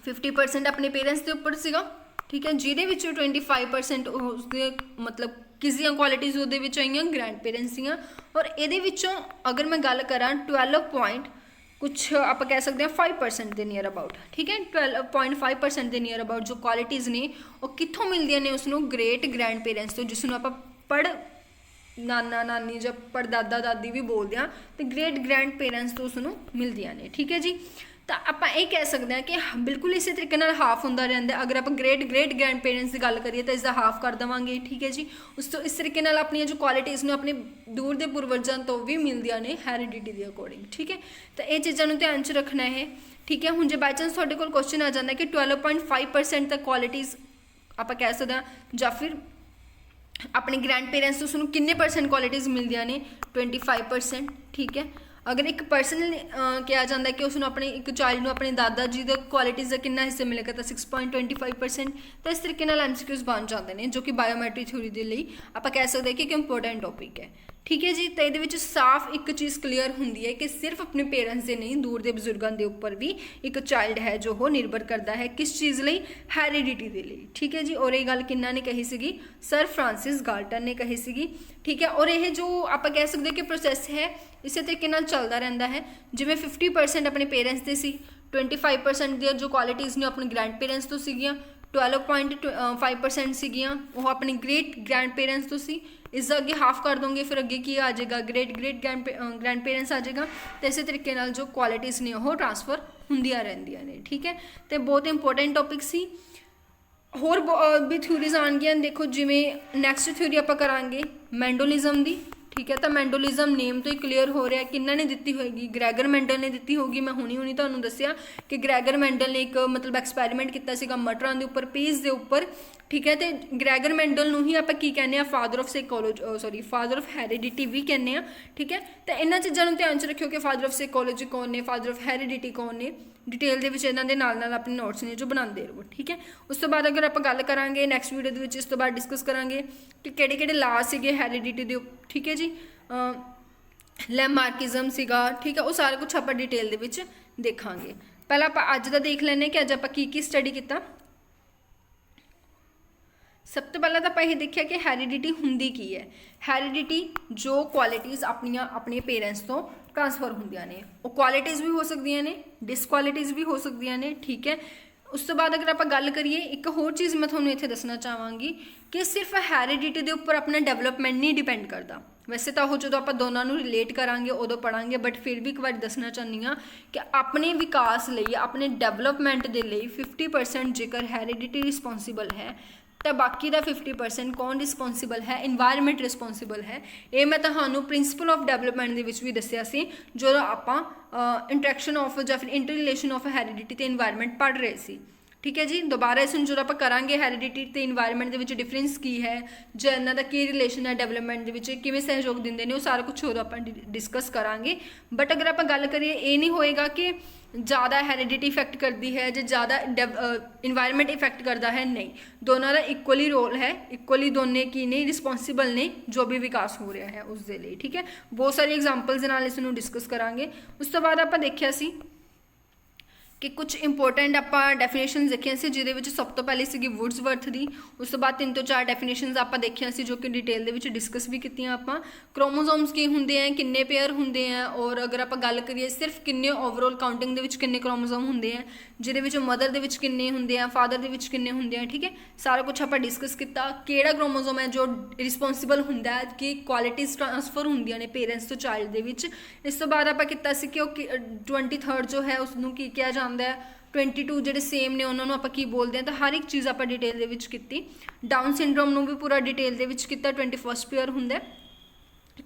50% ਆਪਣੇ ਪੇਰੈਂਟਸ ਦੇ ਉੱਪਰ ਸੀਗਾ ठीक है, जिहदे विचों 25% उसदे मतलब किस दियां क्वालिटीज़ उहदे विच आईयां ग्रैंड पेरेंट्स दियां। और इहदे विचों अगर मैं गल करां 12 पॉइंट कुछ आप कह सकते हैं 5% के नियर अबाउट, ठीक है, 12.5% के नियर अबाउट जो क्वालिटीज़ ने वो कित्थों मिलदियां ने उसनों ग्रेट ग्रैंड पेरेंट्स तो, जिसनों आप पढ़ नाना नानी जब पड़दादा दादी भी बोलते हैं तो ग्रेट ग्रैंड पेरेंट्स तो उसनों मिलदियां ने, ठीक है जी। तो आप ये कह सकते हैं कि बिल्कुल इस तरीके नाल हाफ होंदा रहिंदा। अगर आप ग्रेट ग्रेट ग्रैंड पेरेंट्स की गल करिए तो इसका हाफ कर देवांगे, ठीक है जी। उस तो इस तरीके नाल अपनी जो क्वालिटीज़ ने अपने दूर के पूर्वजां तो भी मिलदियां ने हैरिडिटी के अकॉर्डिंग, ठीक है। तो ये चीज़ों को ध्यान च रखना है, ठीक है। हुण जे बाई चांस तुहाडे कोल क्वेश्चन आ जाता है कि 12.5% तक क्वालिटीज़ आप कह सकते हैं या फिर अपने ग्रैंड पेरेंट्स तो उसनों किन्ने परसेंट क्वालिटीज़ मिलदियां ने 25%, ठीक है। अगर एक पर्सन कहा जाता है कि उसनों अपने एक चाइल्ड को अपने दादा जी के क्वालिटीज़ का कितना हिस्सा मिलेगा तो 6.25%। तो इस तरीके नाल MCQs बन जाते हैं जो कि बायोमैट्रिक थ्योरी के लिए आप कह सकते हैं कि एक इंपोर्टेंट टॉपिक है, ठीक है जी। तो ये साफ एक चीज़ क्लीयर होंगी है कि सिर्फ अपने पेरेंट्स से नहीं दूर के बजुर्गों के उपर भी एक चाइल्ड है जो वो निर्भर करता है किस चीज़ लिए, हैरिडिटी के लिए, ठीक है जी। और ये गल किन्ना ने कही सी, सर फ्रांसिस गाल्टन ने कही सी, ठीक है। और ये जो आप कह सकते कि प्रोसैस है इस तरीके नाल चलता रहता है, जिमें 50% अपने पेरेंट्स से सी, 25% दी जो क्वालिटीज़ ने अपने ग्रैंड पेरेंट्स तो सीगियां, 12.5% सीगियां वो अपने ग्रेट ग्रैंड पेरेंट्स तो सी। इस अगे हाफ कर दोगे फिर अगे की आ जाएगा ग्रेट ग्रेट ग्रैंड पेरेंट्स आ जाएगा। तो इस तरीके नाल जो क्वालिटीज़ ने वो ट्रांसफर होंदियां रहिंदियां ने, ठीक है। तो बहुत इंपोर्टेंट टॉपिक सी। होर भी थ्योरीज आउणगियां, देखो जिमें नैक्सट थ्योरी आप करांगे मैंडोलिज्म की, ठीक है। तो मैंडोलिज्म नेम तो ही क्लीयर हो रहा है कि इन्होंने दी होगी, ग्रैगर मैंडल ने दी होगी। मैं हुणी तुहानूं दस्सिया कि ग्रैगर मैंडल ने एक मतलब एक्सपैरीमेंट किया मटरां के उपर, पीस के उपर, ठीक है। तो ग्रैगर मैंडल नूं ही आप की कहने father of psychology sorry father of heredity भी कहने, ठीक है। तो इन्होंने चीज़ों को ध्यान च रखियो कि फादर ऑफ साइकोलॉजी कौन ने, फादर ऑफ हैरिडिटी कौन ने, डिटेल के नाल अपने नोट्स ने जो बनाते रहो, ठीक है। उस तो बाद अगर आप गल करांगे नैक्सट वीडियो के इस तो बाद डिस्कस करांगे कि किहड़े ला सीगे हैरिडिटी दे, ठीक है जी। लैमार्किज्म सीगा, ठीक है। वो सारा कुछ आप डिटेल के देखांगे। पहला आप अज का देख लैने कि अज आप की स्टडी किया। सब तो पहला तो आप ये देखिए कि हैरिडिटी हुंदी की है। हैरिडिटी जो क्वालिटीज़ अपने पेरेंट्स तो ट्रांसफर होंदियां ने, वो क्वालिटीज़ भी हो सकदियां ने, डिसक्वालिटीज़ भी हो सकदियां ने, ठीक है। उस तो बाद अगर आप गल करिए एक होर चीज़ मैं थोड़ा इत्थे दसना चाहांगी कि सिर्फ हैरिडिटी के उपर अपना डेवलपमेंट नहीं डिपेंड करता। वैसे तो वो जो आप दोनों रिलेट करांगे उदों पढ़ांगे, बट फिर भी एक बार दसना चाहनी हाँ कि अपने विकास लिए अपने डेवलपमेंट के लिए 50% जेकर हैरिडिटी रिस्पोंसिबल है तो बाकी का 50% कौन रिस्पोंसिबल है, इन्वायरमेंट रिस्पोंसिबल है। ये मैं तुहानूं प्रिंसिपल ऑफ डेवलपमेंट के भी दसिया सी जो आप इंटरैक्शन ऑफ या फिर इंटर रिलेशन ऑफ हैरिडिटी तो इन्वायरमेंट पढ़ रहे सी, ठीक है जी। दोबारा इस जो आप करांगे हैरिडिटी तो इन्वायरमेंट के डिफरेंस की है, जो इन्हों का की रिलेशन है डेवलपमेंट के किमें सहयोग देंगे ने, वो सारा कुछ उदों आप डिस्कस करांगे। बट अगर आप गल करिए ये नहीं होएगा कि ज़्यादा हैरिडिटी इफेक्ट करती है जो ज़्यादा इन्वायरमेंट इफेक्ट करता है, नहीं, दोनों का इक्वली रोल है, इक्वली दोनों की नहीं रिस्पोंसिबल ने जो भी विकास हो रहा है उसके लिए, ठीक है। बहुत सारी एग्जाम्पल्स नाल इसनूं डिस्कस करांगे। उस तो बाद आप देखिया सी कि कुछ इंपोर्टेंट आप डेफिनेशन देखिया सी, जिहदे विच सब तो पहले सी वुड्सवर्थ दी, उस तो बाद 3 तो 4 डेफिनेशनस आप देखिया सी जो कि डिटेल दे विच डिस्कस भी कीतियां आपां। क्रोमोसोम्स की हुंदे हैं, किन्ने पेयर हुंदे हैं, और अगर आप गल करिए सिर्फ किन्ने ओवरऑल काउंटिंग दे विच किन्ने क्रोमोसोम हुंदे हैं, जिहदे विच मदर दे विच किन्ने हुंदे हैं, फादर दे विच किन्ने हुंदे हैं, ठीक है। सारा कुछ आप डिस्कस किया किहड़ा क्रोमोसोम है जो रिस्पोंसिबल हुंदा है कि क्वालिटीज़ ट्रांसफर हुंदियां ने पेरेंट्स तो चाइल्ड दे विच। इस तो बाद आप किया सी कि 23rd जो है उसनूं की कहा जाता है, 22 जो सेम ने उन्होंने आप की बोलते हैं। तो हर एक चीज़ आप डिटेल की। डाउन सिंड्रोम भी पूरा डिटेल किया, 21st पेयर होंगे,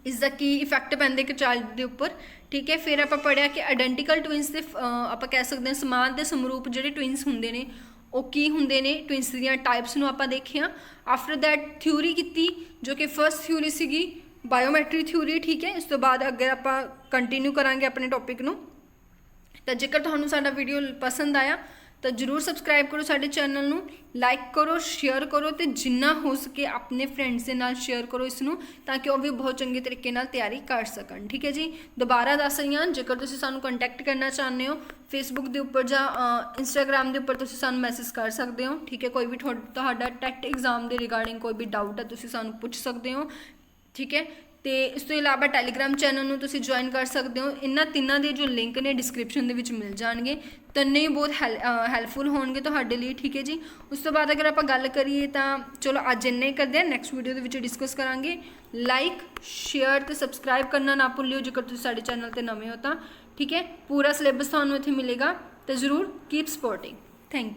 इसका की इफेक्ट पैंदे कि चाइल्ड के उपर, ठीक है। फिर आप पढ़िया कि आइडेंटिकल ट्विंस के आप कह सकते हैं समान के समरूप जो ट्विंस होंगे ने वो की होंगे ने, ट्विंस दी टाइप्स में आप देखिया। आफ्टर दैट थ्योरी की जो कि फर्स्ट थ्योरी सी बायोमैट्रिक थ्योरी, ठीक है। इस तो बाद अगर आप कंटिन्यू करांगे अपने टॉपिक नूं। तो जेकर तुहानूं साडा वीडियो पसंद आया ਤਾਂ ਜਰੂਰ ਸਬਸਕ੍ਰਾਈਬ ਕਰੋ ਸਾਡੇ ਚੈਨਲ ਨੂੰ, ਲਾਈਕ ਕਰੋ, ਸ਼ੇਅਰ ਕਰੋ ਤੇ ਜਿੰਨਾ ਹੋ ਸਕੇ ਆਪਣੇ ਫਰੈਂਡਸ ਦੇ ਨਾਲ ਸ਼ੇਅਰ ਕਰੋ ਇਸ ਨੂੰ, ਤਾਂ ਕਿ ਉਹ ਵੀ ਬਹੁਤ ਚੰਗੇ ਤਰੀਕੇ ਨਾਲ ਤਿਆਰੀ ਕਰ ਸਕਣ। ਠੀਕ ਹੈ ਜੀ, ਦੁਬਾਰਾ ਦੱਸ ਰਹੀ ਹਾਂ, ਜੇਕਰ ਤੁਸੀਂ ਸਾਨੂੰ ਕੰਟੈਕਟ ਕਰਨਾ ਚਾਹੁੰਦੇ ਹੋ ਫੇਸਬੁੱਕ ਦੇ ਉੱਪਰ ਜਾਂ ਇੰਸਟਾਗ੍ਰਾਮ ਦੇ ਉੱਪਰ ਤੁਸੀਂ ਸਾਨੂੰ ਮੈਸੇਜ ਕਰ ਸਕਦੇ ਹੋ। ਠੀਕ ਹੈ, ਕੋਈ ਵੀ ਤੁਹਾਡਾ ਟੈਟ ਐਗਜ਼ਾਮ ਦੇ ਰਿਗਾਰਡਿੰਗ ਕੋਈ ਵੀ ਡਾਊਟ ਹੈ ਤੁਸੀਂ ਸਾਨੂੰ ਪੁੱਛ ਸਕਦੇ ਹੋ। ਠੀਕ ਹੈ, ਤੇ ਇਸ ਤੋਂ ਇਲਾਵਾ ਟੈਲੀਗ੍ਰਾਮ ਚੈਨਲ ਨੂੰ ਤੁਸੀਂ ਜੁਆਇਨ ਕਰ ਸਕਦੇ ਹੋ। ਇਹਨਾਂ ਤਿੰਨਾਂ ਦੇ ਜੋ ਲਿੰਕ ਨੇ ਡਿਸਕ੍ਰਿਪਸ਼ਨ ਦੇ ਵਿੱਚ ਮਿਲ ਜਾਣਗੇ, ਤਿੰਨੇ ਹੀ ਬਹੁਤ ਹੈਲਪਫੁਲ ਹੋਣਗੇ ਤੁਹਾਡੇ ਲਈ। ਠੀਕ ਹੈ ਜੀ, ਉਸ ਤੋਂ ਬਾਅਦ ਅਗਰ ਆਪਾਂ ਗੱਲ ਕਰੀਏ ਤਾਂ ਚਲੋ ਅੱਜ ਇੰਨਾ ਹੀ ਕਰਦੇ ਹਾਂ, ਨੈਕਸਟ ਵੀਡੀਓ ਦੇ ਵਿੱਚ ਡਿਸਕਸ ਕਰਾਂਗੇ। ਲਾਈਕ, ਸ਼ੇਅਰ ਤੇ ਸਬਸਕ੍ਰਾਈਬ ਕਰਨਾ ਨਾ ਭੁੱਲਿਓ ਜੇਕਰ ਤੁਸੀਂ ਸਾਡੇ ਚੈਨਲ 'ਤੇ ਨਵੇਂ ਹੋ ਤਾਂ। ਠੀਕ ਹੈ, ਪੂਰਾ ਸਿਲੇਬਸ ਤੁਹਾਨੂੰ ਇੱਥੇ ਮਿਲੇਗਾ, ਤਾਂ ਜ਼ਰੂਰ ਕੀਪ ਸਪੋਰਟਿੰਗ। Thank you.